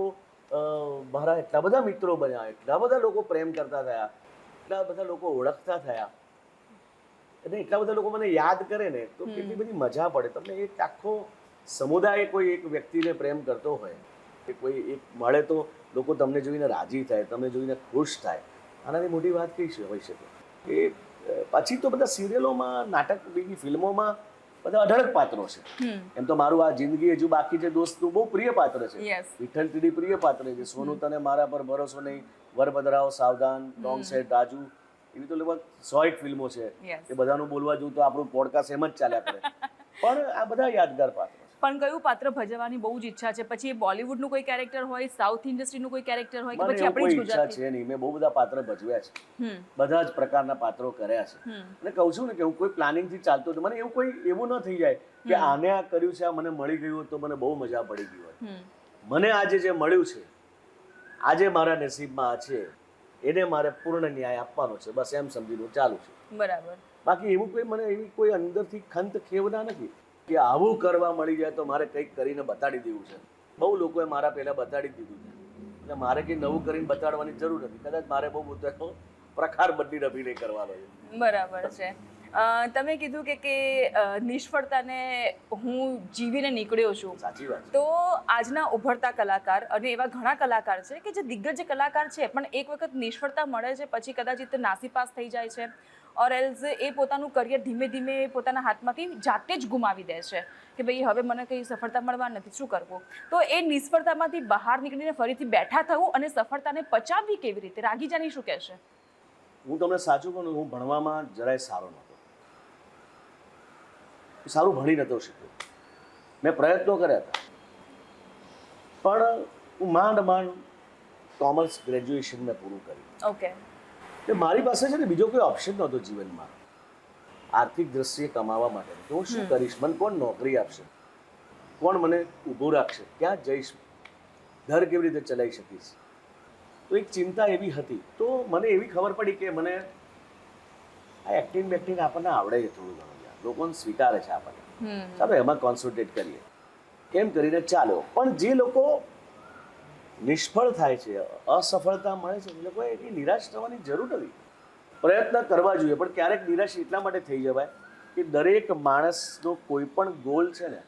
મારા એટલા બધા મિત્રો બન્યા, એટલા બધા લોકો પ્રેમ કરતા થયા, એટલા બધા લોકો ઓળખતા થયા અને એટલા બધા લોકો મને યાદ કરે ને તો કેટલી બધી મજા પડે. તમને એક આખો સમુદાય કોઈ એક વ્યક્તિને પ્રેમ કરતો હોય કે કોઈ એક મળે તો લોકો તમને જોઈને રાજી થાય, તમને જોઈને ખુશ થાય, આનાથી મોટી વાત કઈ છે હોઈ શકે? એ પછી તો બધા સિરિયલોમાં, નાટક, બીજી ફિલ્મોમાં બધા અઢળક પાત્રો છે. એમ તો મારું આ જિંદગી હજુ બાકી છે દોસ્તનું બહુ પ્રિય પાત્ર છે, વિઠ્ઠલ ટીડી પ્રિય પાત્ર છે, સોનું તને મારા પર ભરોસો નહીં, વરભદ્રાઓ સાવધાન, રોંગ સાઈડ રાજુ, એવી તો લગભગ 100 ફિલ્મો છે. એ બધાનું બોલવા જવું તો આપણું પોડકાસ્ટ એમ જ ચાલ્યા કરે. પણ આ બધા યાદગાર પાત્રો છે. પણ કયું પાત્ર ભજવવાની બહુ જ ઈચ્છા છે? પછી એ બોલિવૂડનું કોઈ કેરેક્ટર હોય, સાઉથ ઇન્ડસ્ટ્રીનું કોઈ કેરેક્ટર હોય, કે પછી આપણી જ ગુજરાતી? છે નહીં, મેં બહુ બધા પાત્ર ભજવ્યા છે, બધા જ પ્રકારના પાત્રો કર્યા છે. અને કહું છું ને કે હું કોઈ પ્લાનિંગથી ચાલતો હતો, મને એવું ન થઈ જાય કે આને આ કર્યું છે, આ મને મળી ગયું તો મને બહુ મજા પડી ગઈ હોય. મને આજે જે મળ્યું છે, આજે મારા નસીબમાં છે, એને મારે પૂર્ણ ન્યાય આપવાનો છે, બસ એમ સમજીને ચાલુ છે. બરાબર. બાકી એવું કોઈ મને એવી કોઈ અંદરથી ખંત ખેવના નથી કે આવું કરવા મળી જાય તો મારે કંઈક કરીને બતાડી દેવું છે. બહુ લોકોએ મારા પહેલા બતાડી દીધું છે, એટલે મારે કંઈ નવું કરીને બતાડવાની જરૂર નથી. કદાચ મારે બહુ બધો પ્રખાર બદલી અભિનય કરવાનો છે. બરાબર છે. તમે કીધું કે નિષ્ફળતાને હું જીવીને નીકળ્યો છું. સાચી વાત. તો આજના ઉભરતા કલાકાર, અને એવા ઘણા કલાકાર છે કે જે દિગ્ગજ કલાકાર છે, પણ એક વખત નિષ્ફળતા મળે છે પછી કદાચિત નાસીપાસ થઈ જાય છે, ઓર એલ્સ એ પોતાનું કરિયર ધીમે ધીમે પોતાના હાથમાંથી જાતે જ ગુમાવી દે છે કે ભાઈ હવે મને કંઈ સફળતા મળવા નથી, શું કરવું? તો એ નિષ્ફળતામાંથી બહાર નીકળીને ફરીથી બેઠા થવું અને સફળતાને પચાવવી કેવી રીતે? રાગીજાની શું કહેશે? હું તમને સાચું કહું, હું ભણવામાં જરાય સારો નહોતો, સારું ભણી નહોતો શીખ્યો. મેં પ્રયત્નો કર્યા હતા, પણ હું માંડ કોમર્સ ગ્રેજ્યુએશન મેં પૂરું કર્યું. ઓકે. એટલે મારી પાસે છે ને બીજો કોઈ ઓપ્શન નહોતો જીવનમાં આર્થિક દ્રષ્ટિએ કમાવા માટે. તો હું શું કરીશ? મને કોણ નોકરી આપશે? કોણ મને ઊભું રાખશે? ક્યાં જઈશ? ઘર કેવી રીતે ચલાવી શકીશ? તો એક ચિંતા એવી હતી. તો મને એવી ખબર પડી કે મને આ એક્ટિંગ આપણને આવડે છે થોડું ઘણું, લોકોને સ્વીકારે છે આપણને, ચાલો એમાં કોન્સન્ટ્રેટ કરીએ, કેમ કરીને ચાલો. પણ જે લોકો નિષ્ફળ થાય છે, અસફળતા મળે છે, એ લોકોએ એટલી નિરાશ થવાની જરૂર નથી. પ્રયત્ન કરવા જોઈએ, પણ ક્યારેક નિરાશ એટલા માટે થઈ જવાય કે દરેક માણસનો કોઈ પણ ગોલ છે ને,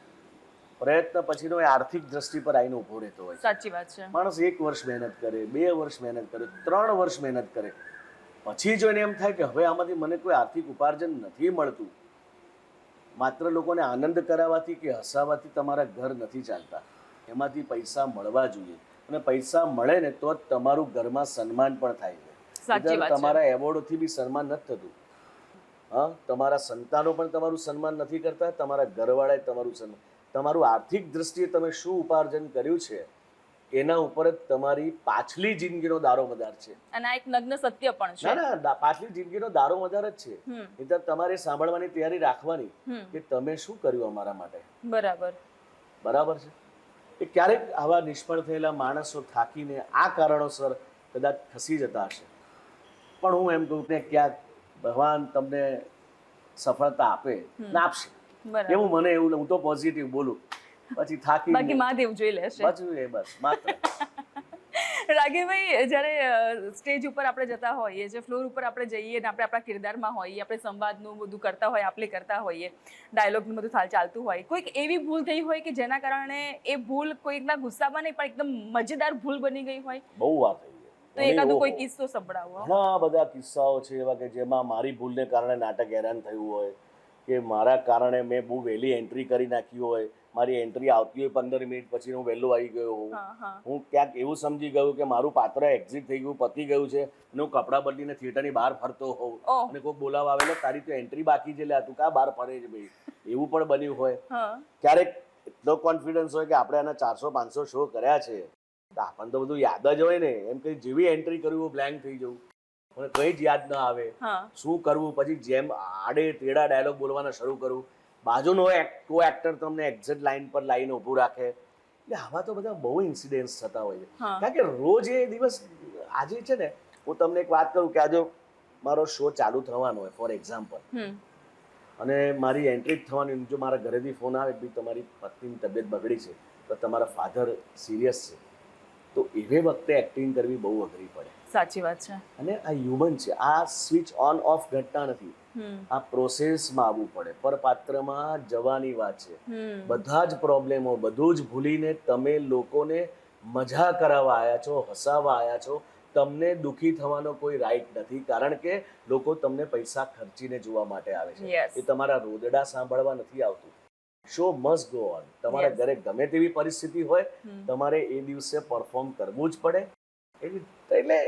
પ્રયત્ન પછીનો એ આર્થિક દ્રષ્ટિ પર આવીને ઊભો રહેતો હોય. સાચી વાત છે. માણસ 1 વર્ષ મહેનત કરે, 2 વર્ષ મહેનત કરે, 3 વર્ષ મહેનત કરે, પછી જો એને એમ થાય કે હવે આમાંથી મને કોઈ આર્થિક ઉપાર્જન નથી મળતું, માત્ર લોકોને આનંદ કરાવવાથી કે હસાવવાથી તમારા ઘર નથી ચાલતા, એમાંથી પૈસા મળવા જોઈએ. અને પૈસા મળે ને તો જ તમારું ઘરમાં સન્માન પણ થાય છે. તમારા એવોર્ડથી બી સન્માન નથી થતું. હા, તમારા સંતાનો પણ તમારું સન્માન નથી કરતા, તમારા ઘરવાળાએ તમારું સન્માન. તમારું આર્થિક દ્રષ્ટિએ તમે શું ઉપાર્જન કર્યું છે એના ઉપર જ તમારી પાછલી જિંદગીનો દારોમદાર છે. અને આ એક નગ્ન સત્ય પણ છે. ના, પાછલી જિંદગીનો દારોમદાર જ છે. નહીંતર તમારે સાંભળવાની તૈયારી રાખવાની કે તમે શું કર્યું અમારા માટે. બરાબર છે. એ ક્યારેક આવા નિષ્ફળ થયેલા માણસો થાકીને આ કારણોસર કદાચ ખસી જતા હશે, પણ હું એમ કહું કે ક્યાંક ભગવાન તમને સફળતા આપે ને આપશે એવું મને એવું, હું તો પોઝિટિવ બોલું. પછી થાકી બાકી મહાદેવ જોઈ લેશે. બસ માત્ર. રાઘવભાઈ, જ્યારે સ્ટેજ ઉપર આપણે જતા હોઈએ, જે ફ્લોર ઉપર આપણે જઈએ ને આપણે આપણા કિરદારમાં હોઈએ, આપણે સંવાદનું બધું કરતા હોય, આપણે કરતા હોઈએ, ડાયલોગનું બધું ચાલતું હોય, કોઈક એવી ભૂલ થઈ હોય કે જેના કારણે એ ભૂલ કોઈકના ગુસ્સામાં નહીં પણ એકદમ મજેદાર ભૂલ બની ગઈ હોય? બહુ વાત થઈ છે. તો એકાદો કોઈ કિસ્સો સંભળાવો. ઘણા બધા કિસ્સાઓ છે એવા કે જેમાં મારી ભૂલને કારણે નાટક હેરાન થયું હોય, કે મારા કારણે મેં બહુ વહેલી એન્ટ્રી કરી નાખી હોય, મારી એન્ટ્રી આવતી હોય 15 મિનિટ પછી હું વહેલો આવી ગયો હોઉં, હું ક્યાંક એવું સમજી ગયું કે મારું પાત્ર એક્ઝિટ થઈ ગયું, પતી ગયું છે, અને હું કપડાં બદલીને થિયેટરની બહાર ફરતો હોઉં અને કોઈ બોલાવા આવેલો તારી તો એન્ટ્રી બાકી છે, લે તું કા બહાર ફરે છે ભાઈ, એવું પણ બન્યું હોય. ક્યારેક એટલો કોન્ફિડન્સ હોય કે આપણે આના 400-500 શો કર્યા છે, આપણને તો બધું યાદ જ હોય ને, એમ કે જેવી એન્ટ્રી કરવી બ્લેન્ક થઈ જવું, મને કંઈ જ યાદ ના આવે, શું કરવું. પછી જેમ આડે ટેડા ડાયલોગ બોલવાના શરૂ કરું, બાજુનો કો એક્ટર તમને એક્ઝેક્ટ લાઈન પર લાઈને ઊભું રાખે, એટલે આવા તો બધા બહુ ઇન્સિડન્ટ્સ થતા હોય છે કારણ કે રોજ એ દિવસ આજે છે ને હું તમને એક વાત કરું કે આજે મારો શો ચાલુ થવાનો હોય ફોર એક્ઝામ્પલ અને મારી એન્ટ્રી જ થવાની, જો મારા ઘરેથી ફોન આવે કે તમારી પત્નીની તબિયત બગડી છે તો તમારા ફાધર સિરિયસ છે, તો એવે વખતે એક્ટિંગ કરવી બહુ અઘરી પડે. સાચી વાત છે. અને આ હ્યુમન છે, આ સ્વિચ ઓન ઓફ ઘટના નથી, આ પ્રોસેસમાં આવવું પડે. પર પાત્રમાં જવાની વાત છે. બધા જ પ્રોબ્લેમો બધું જ ભૂલીને તમે લોકોને મજા કરાવવા આવ્યા છો, હસાવવા આવ્યા છો. તમને દુઃખી થવાનો કોઈ રાઈટ નથી કારણ કે લોકો તમને પૈસા ખર્ચીને જોવા માટે આવે છે. એ તમારા રોદડા સાંભળવા નથી આવતું. Show must go on. તમારા ઘરે ગમે તેવી પરિસ્થિતિ હોય તમારે એ દિવસે પરફોર્મ કરવું જ પડે. એટલે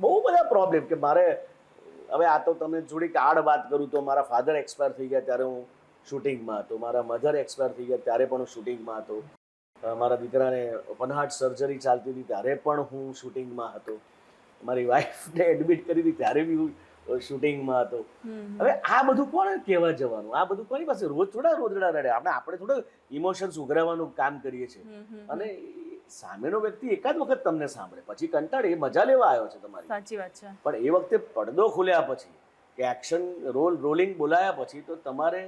બહુ બધા પ્રોબ્લેમ કે મારે હવે આ તો તમે થોડીક આડ વાત કરું તો મારા ફાધર એક્સપાયર થઈ ગયા ત્યારે હું શૂટિંગમાં હતો, મારા મધર એક્સપાયર થઈ ગયા ત્યારે પણ હું શૂટિંગમાં હતો, મારા દીકરાને ઓપન હાર્ટ સર્જરી ચાલતી હતી ત્યારે પણ હું શૂટિંગમાં હતો, મારી વાઈફને એડમિટ કરી હતી ત્યારે બી હું શૂટિંગમાં હતો. હવે આ બધું કોને કહેવા જવાનું? આ બધું કોની પાસે? રોજ થોડા રોજડા રડે. આપણે થોડું ઇમોશન્સ ઉઘરાવવાનું કામ કરીએ છીએ અને સામેનો વ્યક્તિ એકાદ વખત તમને સાંભળે પછી કંટાળે, એ મજા લેવા આવ્યો છે તમારી. સાચી વાત છે. પણ એ વખતે પડદો ખોલ્યા પછી કે એક્શન રોલિંગ બોલાયા પછી તો તમારે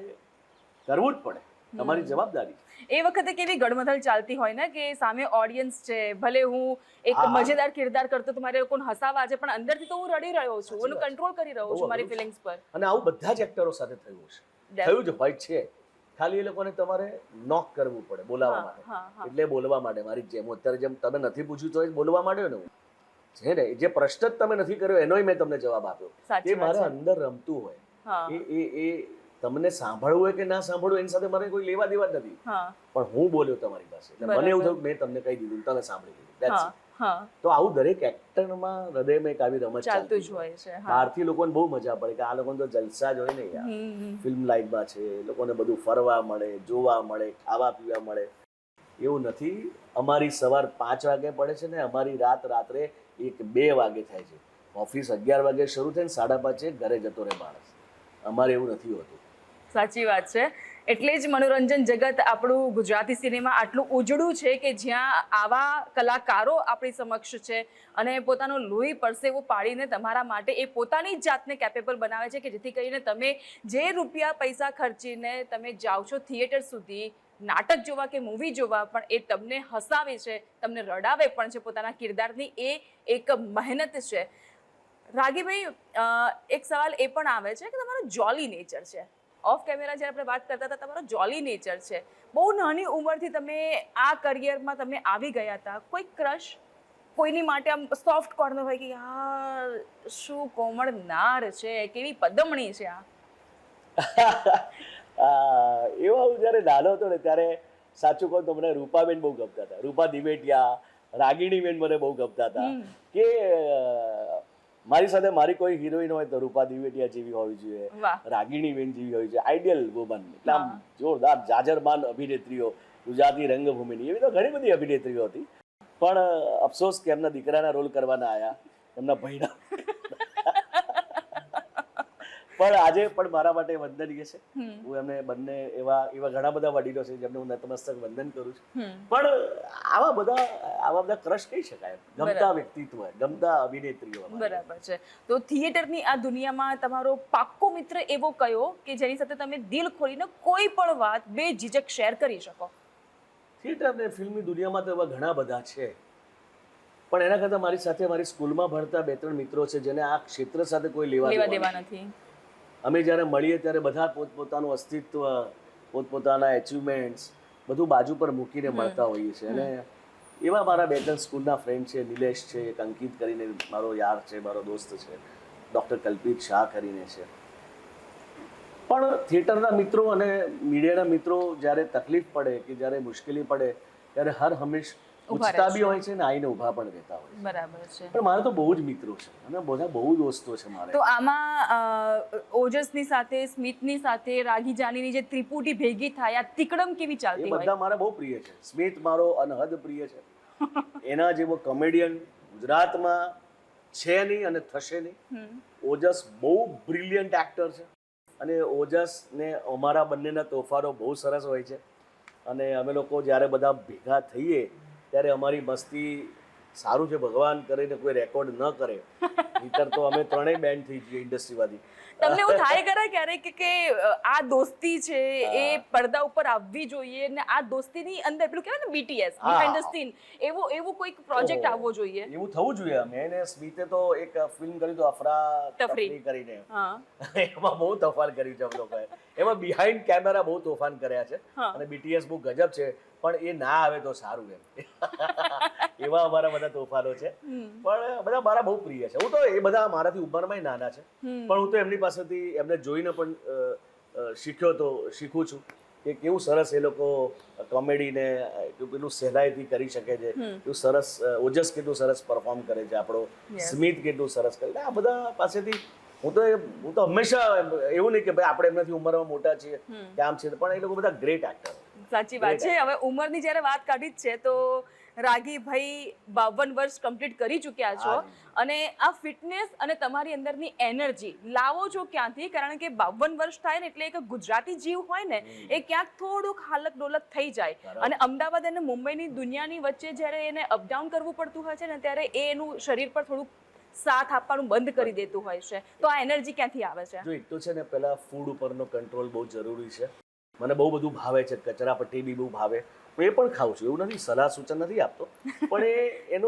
કરવું જ પડે, તમારી જવાબદારી. એ વખતે કેવી ગડમથલ ચાલતી હોય ને કે સામે ઓડિયન્સ છે, ભલે હું એક મજેદાર કિરદાર કરતો તો મારે લોકોને હસાવા છે પણ અંદરથી તો હું રડી રહ્યો છું, હું કંટ્રોલ કરી રહ્યો છું મારી ફિલિંગ્સ પર. અને આવું બધા જ એક્ટરો સાથે થયું છે, થયું જ હોય છે. ખાલી એ લોકોને તમારે નોક કરવું પડે બોલાવવા માટે, એટલે બોલવા માટે. મારી જેમ અત્યારે જેમ તમે નથી પૂછ્યું તો બોલવા માંડ્યો ને હું છે ને, જે પ્રશ્ન જ તમે નથી કર્યો એનોય મેં તમને જવાબ આપ્યો. એ મારા અંદર રમતું હોય, એ તમને સાંભળવું હોય કે ના સાંભળવું એની સાથે મારે કોઈ લેવા દેવા જ નથી, પણ હું બોલ્યો તમારી પાસે એટલે મને એવું થયું મેં તમને કહી દીધું, તમે સાંભળી લીધું. તો આવું દરેક એક્ટરમાં હૃદયમાં એક આવી રમત ચાલતું જ હોય છે. બહારથી લોકોને બહુ મજા પડે કે આ લોકોને તો જલસા જ હોય ને યાર, ફિલ્મ લાઈફમાં છે, લોકોને બધું ફરવા મળે, જોવા મળે, ખાવા પીવા મળે. એવું નથી. અમારી સવાર 5 વાગે પડે છે ને અમારી રાત્રે 1-2 વાગે થાય છે. ઓફિસ 11 વાગે શરૂ થાય ને 5:30 ઘરે જતો રહે માણસ. અમારે એવું નથી હોતું. સાચી વાત છે. એટલે જ મનોરંજન જગત આપણું ગુજરાતી સિનેમા આટલું ઉજળું છે કે જ્યાં આવા કલાકારો આપણી સમક્ષ છે અને પોતાનો લોહી પરસેવો પાડીને તમારા માટે એ પોતાની જ જાતને કેપેબલ બનાવે છે કે જેથી કરીને તમે જે રૂપિયા પૈસા ખર્ચીને તમે જાઓ છો થિયેટર સુધી નાટક જોવા કે મૂવી જોવા, પણ એ તમને હસાવે છે, તમને રડાવે પણ છે, પોતાના કિરદારની એ એક મહેનત છે. રાગીભાઈ, એક સવાલ એ પણ આવે છે કે તમારો જોલી નેચર છે. ઓફ કેમેરા જ્યારે આપણે વાત કરતા હતા તમારો જોલી નેચર છે. બહુ નાની ઉંમરથી તમે આ કરિયરમાં તમે આવી ગયા હતા. કોઈ ક્રશ, કોઈની માટે આમ સોફ્ટ કોર્નર હોય કે યાર શું કોમળ નાર છે, કેવી પદમણી છે આ? એવા હું જ્યારે નાનો હતો ને ત્યારે સાચું કહું તો મને રૂપાબેન બહુ ગમતા હતા. રૂપા દિવેટિયા, રાગીણીબેન મને બહુ ગમતા હતા. કે મારી સાથે મારી કોઈ હિરોઈન હોય તો રૂપા દિવેટિયા જેવી હોવી જોઈએ, રાગીણીબેન જેવી હોવી જોઈએ, આઈડિયલ વુમન. એટલે આમ જોરદાર જાજરમાન અભિનેત્રીઓ ગુજરાતી રંગભૂમિની, એવી તો ઘણી બધી અભિનેત્રીઓ હતી. પણ અફસોસ કે એમના દીકરાના રોલ કરવાના આયા, એમના ભાઈના. પણ આજે પણ મારા માટે વંદનીય છે. હું એમને બંને એવા ઘણા બધા વડીલો છે જેમને હું નતમસ્તક વંદન કરું છું. પણ આવા બધા ક્રશ કહી શકાય, ગમતા વ્યક્તિત્વ, ગમતા અભિનેત્રીઓ. બરાબર છે. તો થિયેટરની આ દુનિયામાં તમારો પાક્કો મિત્ર એવો કયો કે જેની સાથે તમે દિલ ખોલીને કોઈ પણ વાત બેઝિઝક શેર કરી શકો? થિયેટર અને ફિલ્મની દુનિયામાં તો એવા ઘણા બધા છે, પણ એના કરતાં મારી સાથે મારી સ્કૂલમાં ભણતા 2-3 મિત્રો છે જેને આ ક્ષેત્ર સાથે કોઈ લેવા દેવા નથી. અમે જ્યારે મળીએ ત્યારે બધા પોતપોતાનું અસ્તિત્વ, પોતપોતાના એચિવમેન્ટ્સ બધું બાજુ પર મૂકીને મળતા હોઈએ છીએ. અને એવા મારા 2-3 સ્કૂલના ફ્રેન્ડ છે. નિલેશ છે, એક અંકિત કરીને મારો યાર છે, મારો દોસ્ત છે, ડૉક્ટર કલ્પિત શાહ કરીને છે. પણ થિયેટરના મિત્રો અને મીડિયાના મિત્રો જ્યારે તકલીફ પડે કે જ્યારે મુશ્કેલી પડે ત્યારે હર હંમેશ પૂછતા બી હોય છે ને આઈને ઊભા પણ રહેતા હોય છે. બરાબર છે. પણ મારે તો બહુ જ મિત્રો છે અને બધા બહુ દોસ્તો છે મારે. તો આમાં ઓજસની સાથે, સ્મિતની સાથે, રાગી જાનીની જે ત્રિપુટી ભેગી થાય આ તિકડમ કેવી ચાલતી હોય? એ બધા મારા બહુ પ્રિય છે. સ્મિત મારો અનહદ પ્રિય છે. એના જેવો કોમેડિયન ગુજરાતમાં છે નહીં અને થશે નહીં. ઓજસ બહુ બ્રિલિયન્ટ એક્ટર છે અને ઓજસને અમારા બંનેના તોફાનો બહુ સરસ હોય છે. અને અમે લોકો જ્યારે બધા ભેગા થઈએ ત્યારે અમારી મસ્તી સારું છે ભગવાન કરીને કોઈ રેકોર્ડ ન કરે, નહીતર તો અમે ત્રણેય બેન્ડ થઈ જઈએ ઇન્ડસ્ટ્રીમાંથી. તમને એવું થાય કરે ક્યારેક કે આ દોસ્તી છે એ પડદા ઉપર આવવી જોઈએ ને આ દોસ્તીની અંદર પેલું કહેવાય ને BTS બિહાઇન્ડ ધ સીન એવું કોઈક પ્રોજેક્ટ આવવો જોઈએ? એવું થવું જોઈએ. મેં ને સ્મિતે તો એક ફિલ્મ કરી તો અફરા તફરી કરીને, એમાં બહુ તોફાન કર્યું છે અમે લોકોએ. એમાં બિહાઇન્ડ કેમેરા બહુ તોફાન કર્યા છે અને BTS બહુ ગજબ છે, પણ એ ના આવે તો સારું એમ. એવા અમારા બધા તોફાનો છે, પણ બધા મારા બહુ પ્રિય છે. હું તો એ બધા મારાથી ઉંમરમાં નાના છે, પણ હું તો એમની પાસેથી એમને જોઈને પણ શીખું છું કે કેવું સરસ એ લોકો કોમેડીને પેલું સહેલાઈથી કરી શકે છે, કેવું સરસ ઓજસ કેટલું સરસ પરફોર્મ કરે છે, આપણો સ્મિત કેટલું સરસ કરે છે. આ બધા પાસેથી હું તો હંમેશા એવું નહીં કે ભાઈ આપણે એમનાથી ઉંમરમાં મોટા છીએ કે આમ છે, પણ એ લોકો બધા ગ્રેટ એક્ટર. સાચી વાત છે. હવે ઉંમરની જ્યારે વાત કાઢી જ છે તો રાગીભાઈ 52 વર્ષ કમ્પ્લીટ કરી ચૂક્યા છો અને આ ફિટનેસ અને તમારી અંદરની એનર્જી લાવો છો ક્યાંથી? કારણ કે 52 વર્ષ થાય ને એટલે એક ગુજરાતી જીવ હોય ને એ ક્યાંક થોડુંક હાલત ડોલત થઈ જાય, અને અમદાવાદ અને મુંબઈની દુનિયાની વચ્ચે જ્યારે એને અપડાઉન કરવું પડતું હોય છે ને ત્યારે એ એનું શરીર પર થોડુંક સાથ આપવાનું બંધ કરી દેતું હોય છે. તો આ એનર્જી ક્યાંથી આવે છે? જો એક તો છે ને, પહેલા ફૂડ ઉપરનો કંટ્રોલ બહુ જરૂરી છે. મને બહુ બધું ભાવે છે, કચરાપટ્ટી બી બહુ ભાવે, હું એ પણ ખાઉં છું, એવું નથી, સલાહ સૂચન નથી આપતો, પણ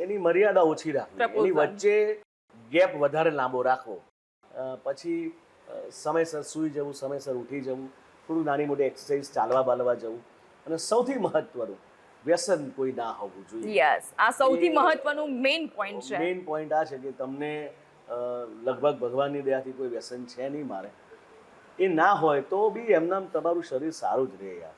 એની મર્યાદા ઓછી રાખવી, એની વચ્ચે ગેપ વધારે લાંબો રાખવો, પછી સમયસર સૂઈ જવું, સમયસર ઉઠી જવું, થોડું નાની મોટી એક્સરસાઇઝ ચાલવા બાલવા જવું, અને સૌથી મહત્વનું વ્યસન કોઈ ના હોવું જોઈએ. યસ, આ સૌથી મહત્વનું મેઇન પોઈન્ટ છે. મેઇન પોઈન્ટ આ છે કે તમને લગભગ ભગવાનની દયાથી કોઈ વ્યસન છે નહીં. મારે એ ના હોય તો બી એમના તમારું શરીર સારું જ રહે યાર,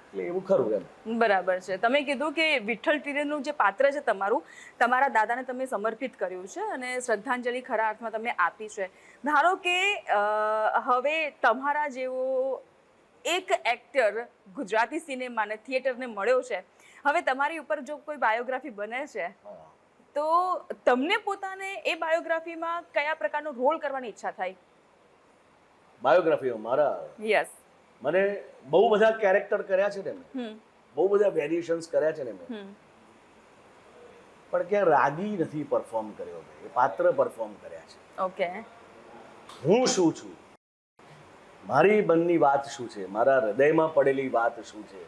એટલે એવું ખરું એમ. બરાબર છે. તમે કીધું કે વિઠ્ઠલ ટીરેનું જે પાત્ર છે તમારું, તમારા દાદાને તમે સમર્પિત કર્યું છે અને શ્રદ્ધાંજલિ ખરા અર્થમાં તમે આપી છે. ધારો કે હવે તમારા જેવો એક એક્ટર ગુજરાતી સિનેમાને થિયેટરને મળ્યો છે, હવે તમારી ઉપર જો કોઈ બાયોગ્રાફી બને છે તો તમને પોતાને એ બાયોગ્રાફીમાં કયા પ્રકારનો રોલ કરવાની ઈચ્છા થાય? બાયોગ્રાફીમાં મારા મને બહુ બધા કેરેક્ટર કર્યા છે ને મેં, બહુ બધા વેરિએશન્સ કર્યા છે ને મેં, પણ ક્યાં રાગી નથી પરફોર્મ કર્યો, એ પાત્ર પરફોર્મ કર્યા છે. ઓકે, હું શું છું, મારી મનની વાત શું છે, મારા હૃદયમાં પડેલી વાત શું છે,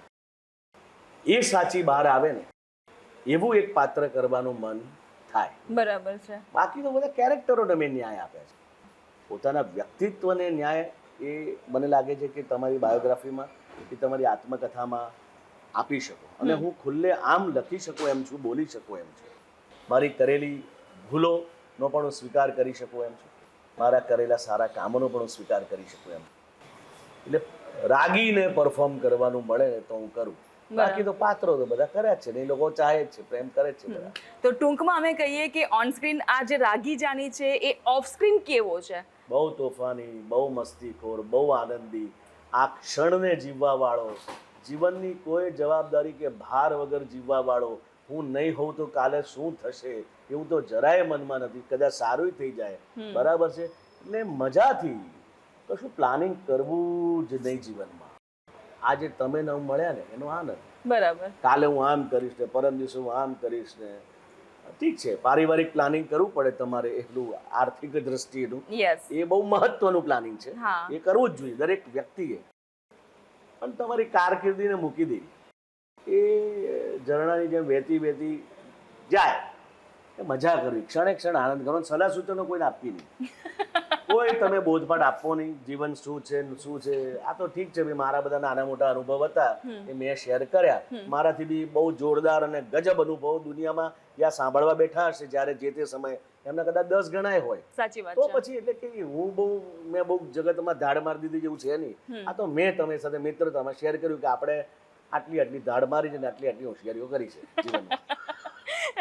એ સાચી બહાર આવે ને એવું એક પાત્ર કરવાનું મન થાય. બરાબર છે. બાકી તો બધા કેરેક્ટરોને મેં ન્યાય આપ્યા છે. પોતાના વ્યક્તિત્વને ન્યાય એ મને લાગે છે કે તમારી બાયોગ્રાફીમાં કે તમારી આત્મકથામાં આપી શકો, અને હું ખુલ્લે આમ લખી શકું એમ છું, બોલી શકું એમ છું, મારી કરેલી ભૂલોનો પણ હું સ્વીકાર કરી શકું એમ છું, મારા કરેલા સારા કામોનો પણ હું સ્વીકાર કરી શકું એમ. એટલે રાગીને પરફોર્મ કરવાનું મળે ને તો હું કરું, બાકી તો પાત્રો તો બધા કર્યા જ છે ને, એ લોકો ચાહે જ છે, પ્રેમ કરે જ છે બધા. તો ટૂંકમાં અમે કહીએ કે ઓન સ્ક્રીન આ જે રાગી જાની છે એ ઓફ સ્ક્રીન કેવો છે? બહુ તોફાની, બહુ મસ્તીખોર, બહુ આનંદી, આ ક્ષણને જીવવા વાળો, જીવનની કોઈ જવાબદારી કે ભાર વગર જીવવા વાળો. હું નહીં હોઉં તો કાલે શું થશે એવું તો જરાય મનમાં નથી, કદાચ સારું થઈ જાય, બરાબર છે. એટલે મજાથી કશું પ્લાનિંગ કરવું જ નહીં જીવનમાં. આજે તમે ન મળ્યા ને એનો આનંદ. બરાબર. કાલે હું આમ કરીશ ને, પરમ દિવસે હું આમ કરીશ ને, ઠીક છે પારિવારિક પ્લાનિંગ કરવું પડે તમારે, એટલું આર્થિક દ્રષ્ટિએનું એ બહુ મહત્વનું પ્લાનિંગ છે, એ કરવું જ જોઈએ દરેક વ્યક્તિએ. પણ તમારી કારકિર્દીને મૂકી દેવી, એ ઝરણાની જેમ વહેતી વહેતી જાય, એ મજા કરવી, ક્ષણે ક્ષણ આનંદ કરો, સલાહ સૂચનો કોઈને આપવી નહીં, કોઈ તમે બોધપાઠ આપવો નહીં, જીવન શું છે શું છે. આ તો ઠીક છે ભાઈ, મારા બધા નાના મોટા અનુભવ હતા એ મેં શેર કર્યા, મારાથી બી બહુ જોરદાર અને ગજબ અનુભવ દુનિયામાં યા સાંભળવા બેઠા હશે જ્યારે જે તે સમયે એમના કદાચ 10 ગણાય હોય. સાચી વાત તો પછી એટલે કે મેં બહુ જગતમાં ધાડ મારી દીધી જેવું છે નહીં. આ તો મેં તમે સાથે મિત્રતામાં શેર કર્યું કે આપણે આટલી ધાડ મારી છે ને આટલી હોશિયારીઓ કરી છે જીવનમાં.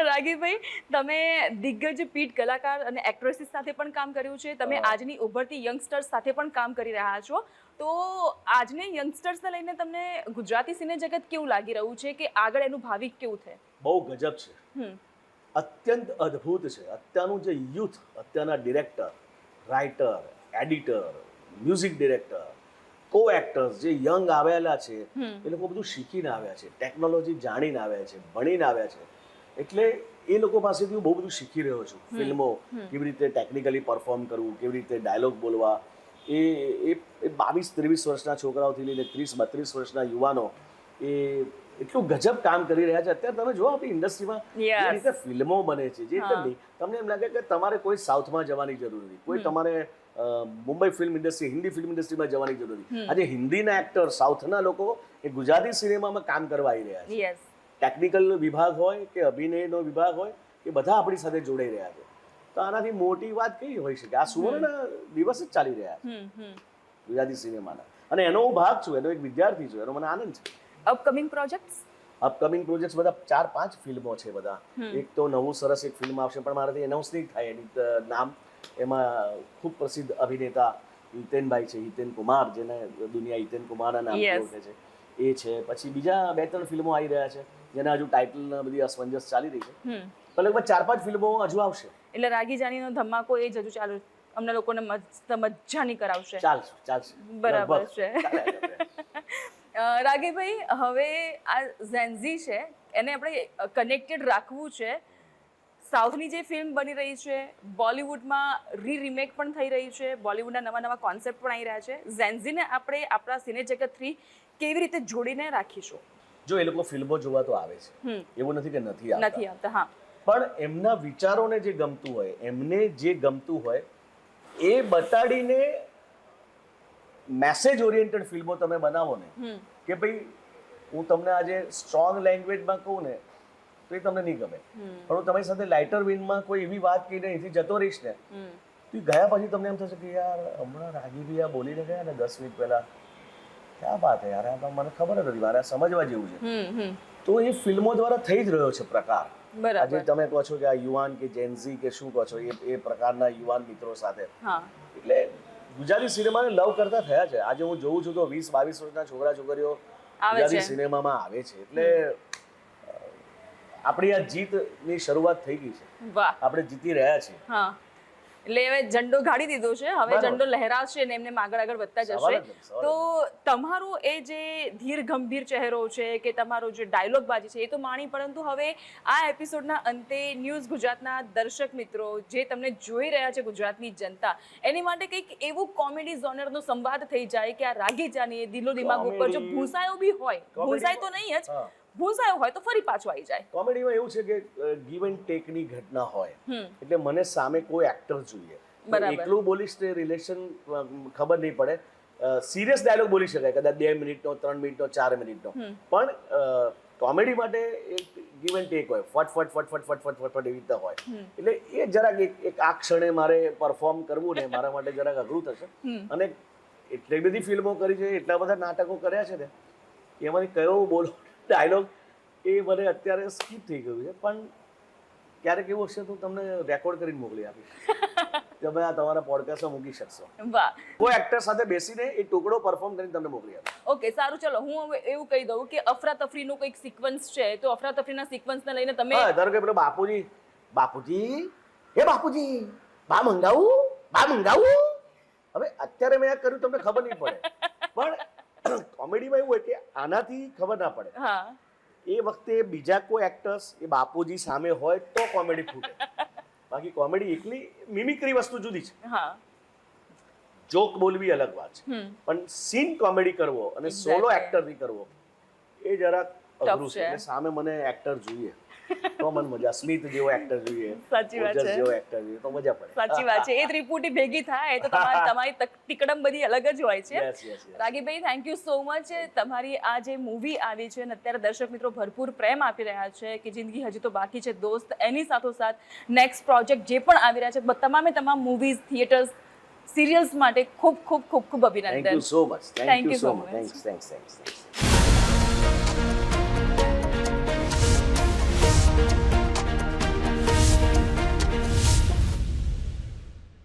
રાગીભાઈ, તમે દિગ્ગજ પીઢ કલાકાર અને એક્ટ્રેસીસ સાથે પણ કામ કર્યું છે, તમે આજની ઉભરતી યંગસ્ટર્સ સાથે પણ કામ કરી રહ્યા છો, તો આજની યંગસ્ટર્સને લઈને તમને ગુજરાતી સિને જગત કેવું લાગી રહ્યું છે કે આગળ એનું ભાવિ કેવું છે? બહુ ગજબ છે, અત્યંત અદ્ભુત છે. અત્યારનું જે યુથ, અત્યારના director, writer, editor, music director, કો એક્ટર્સ જે યંગ આવેલા છે એ લોકો બધું શીખીને આવ્યા છે, ટેકનોલોજી જાણીને આવ્યા છે, ભણીને આવ્યા છે. એટલે એ લોકો પાસેથી હું બહુ બધું શીખી રહ્યો છું. ફિલ્મો કેવી રીતે ટેકનિકલી પરફોર્મ કરવું, કેવી રીતે ડાયલોગ બોલવા, એ 22-23 વર્ષના છોકરાઓથી લઈને 30-32 વર્ષના યુવાનો એ એટલું ગજબ કામ કરી રહ્યા છે. અત્યારે તમે જો આપણી ઇન્ડસ્ટ્રીમાં જે રીતે ફિલ્મો બને છે, જે રીતે તમને એમ લાગે કે તમારે કોઈ સાઉથમાં જવાની જરૂર નથી, કોઈ તમારે Mumbai film industry, Hindi film ઇન્ડસ્ટ્રીમાં જવાની જરૂર નથી. આજે હિન્દીના એક્ટર, સાઉથના લોકો એ ગુજરાતી સિનેમામાં કામ કરવા આવી રહ્યા છે. ટેકનિકલ વિભાગ હોય કે અભિનયનો વિભાગ હોય, એ બધા આપણી સાથે જોડાઈ રહ્યા છે. તો આનાથી મોટી વાત કઈ હોઈ શકે? આ સુવર્ણ દિવસ જ ચાલી રહ્યા છે ગુજરાતી સિનેમાના, અને એનો હું ભાગ છું, એનો એક વિદ્યાર્થી છું, એનો મને આનંદ છે. અપકમિંગ પ્રોજેક્ટ્સ બધા 4-5 ફિલ્મો છે બધા. એક તો નવું સરસ એક ફિલ્મ આવશે, પણ મારાથી એનાઉન્સ નહીં થાય એની નામ. એમાં ખૂબ પ્રસિદ્ધ અભિનેતા હિતેનભાઈ છે, હિતેન કુમાર, જેને દુનિયા હિતેન કુમારના નામથી ઓળખે છે, એ છે. પછી બીજા 2-3 ફિલ્મો આવી રહ્યા છે જેના હજુ ટાઇટલના બધી અસમંજસ ચાલી રહી છે, પણ લગભગ 4-5 ફિલ્મો હજુ આવશે. એટલે રાગી જાનીનો ધમાકો એ જ હજુ ચાલુ, અમને લોકોને મજાની કરાવશે. ચાલશે. બરાબર છે. રાગીભાઈ, હવે આ ઝેન્ઝી છે એને આપણે કનેક્ટેડ રાખવું છે. સાઉથની જે ફિલ્મ બની રહી છે, બોલિવૂડમાં રીમેક પણ થઈ રહી છે, બોલિવૂડના નવા કોન્સેપ્ટ પણ આવી રહ્યા છે. ઝેન્ઝીને આપણે આપણા સિને જગતથી કેવી રીતે જોડીને રાખીશું? જો એ લોકો ફિલ્મો જોવા તો આવે છે, એવું નથી કે નથી આવતા. હા, પણ એમના વિચારોને જે ગમતું હોય, એમને જે ગમતું હોય એ બતાડીને મેસેજ ઓરિએન્ટેડ ફિલ્મો તમે બનાવો ને, કે ભાઈ હું તમને આજે સ્ટ્રોંગ લેંગ્વેજમાં કહું ને તો એ તમને નહીં ગમે, પણ હું તમારી સાથે લાઇટર વિન્ડમાં કોઈ એવી વાત કહીને અહીંથી જતો રહીશ ને, તો ગયા પછી તમને એમ થશે કે યાર હમણાં રાગીભાઈ આ બોલીને ગયા ને 10 મિનિટ પહેલા, ક્યાં વાત યાર, આ મને ખબર જ નથી, મારે સમજવા જેવું છે. તો એ ફિલ્મો દ્વારા થઈ જ રહ્યો છે પ્રકાર. આજે તમે કહો છો કે આ યુવાન કે જેન્ઝી કે શું કહો છો, એ પ્રકારના યુવાન મિત્રો સાથે, એટલે ગુજરાતી સિનેમાને લવ કરતા થયા છે. આજે હું જોઉં છું તો 20-22 વર્ષના છોકરા છોકરીઓ ગુજરાતી સિનેમામાં આવે છે. એટલે આપણી આ જીતની શરૂઆત થઈ ગઈ છે. આપણે જીતી રહ્યા છીએ. એટલે હવે ઝંડો ગાડી દીધો છે, હવે ઝંડો લહેરાશે ને એમને આગળ વધતા જશે. તો તમારો એ જે ધીર ગંભીર ચહેરો છે કે તમારો જે ડાયલોગ બાજી છે એ તો માણી, પરંતુ હવે આ એપિસોડના અંતે ન્યૂઝ ગુજરાતના દર્શક મિત્રો, જે તમને જોઈ રહ્યા છે ગુજરાતની જનતા, એની માટે કંઈક એવું કોમેડી ઝોનરનો સંવાદ થઈ જાય કે આ રાગી જાનીએ દિલો દિમાગ ઉપર જો ભૂસાયો બી હોય, ભૂસાય તો નહીં જ, ભૂસાયો હોય તો ફરી પાછું આવી જાય. કોમેડીમાં એવું છે કે ગીવ એન્ડ ટેકની ઘટના હોય, એટલે મને સામે કોઈ એક્ટર જોઈએ. એકલું બોલીશ તે રિલેશન ખબર નહીં પડે. સિરિયસ ડાયલોગ બોલી શકાય કદાચ 2 મિનિટનો, 3 મિનિટનો, 4 મિનિટનો, પણ કોમેડી માટે એક ગીવ એન્ડ ટેક હોય, ફટ એવી રીતે હોય. એટલે એ જરાક એક આ ક્ષણે મારે પરફોર્મ કરવું ને મારા માટે જરાક અઘરું થશે. અને એટલી બધી ફિલ્મો કરી છે, એટલા બધા નાટકો કર્યા છે ને, એમાંથી કયો બોલો ડાયલોગ એ મને અત્યારે સ્કીપ થઈ ગયું છે. પણ ક્યારેક એવું હશે તો તમને રેકોર્ડ કરીને મોકલી આપીશ, તમે આ તમારા પોડકાસ્ટમાં મૂકી શકશો. કોઈ એક્ટર સાથે બેસીને એ ટુકડો પરફોર્મ કરીને તમને મોકલી આપીશ. ઓકે, સારું. ચલો હું હવે એવું કહી દઉં કે અફરાતફરીનો કોઈક સિક્વન્સ છે, તો અફરાતફરીના સિક્વન્સને લઈને તમે ધારો કે પેલો બાપુજી, એ બાપુજી બા મંગાવું. હવે અત્યારે મેં આ કર્યું તમને ખબર નહીં પડે, પણ કોમેડીમાં એવું હોય કે આનાથી ખબર ના પડે. એ વખતે બીજા કોઈ એક્ટર્સ એ બાપુજી સામે હોય તો કોમેડી ફૂટે. બાકી કોમેડી એકલી મિમિક્રી વસ્તુ જુદી છે. જોક બોલવી અલગ વાત છે, પણ સીન કોમેડી કરવો અને સોલો એક્ટરથી કરવો એ જરાક અઘરું છે. એટલે સામે મને એક્ટર જોઈએ તો મને મજા, સ્મિત જેવો એક્ટર જોઈએ, સાચી વાત છે, જેવો એક્ટર જોઈએ તો મજા પડે. સાચી વાત છે. એ ત્રિપુટી ભેગી થાય તો તમારી ટીકડમ બધી અલગ જ હોય છે. રાગીભાઈ, થેન્ક યુ સો મચ. તમારી આ જે મૂવી આવી છે અને અત્યારે દર્શક મિત્રો ભરપૂર પ્રેમ આપી રહ્યા છે કે જિંદગી હજી તો બાકી છે દોસ્ત, એની સાથોસાથ નેક્સ્ટ પ્રોજેક્ટ જે પણ આવી રહ્યા છે તમામ મૂવીઝ, થિયેટર્સ, સિરિયલ્સ માટે ખૂબ અભિનંદન. Thank you so much.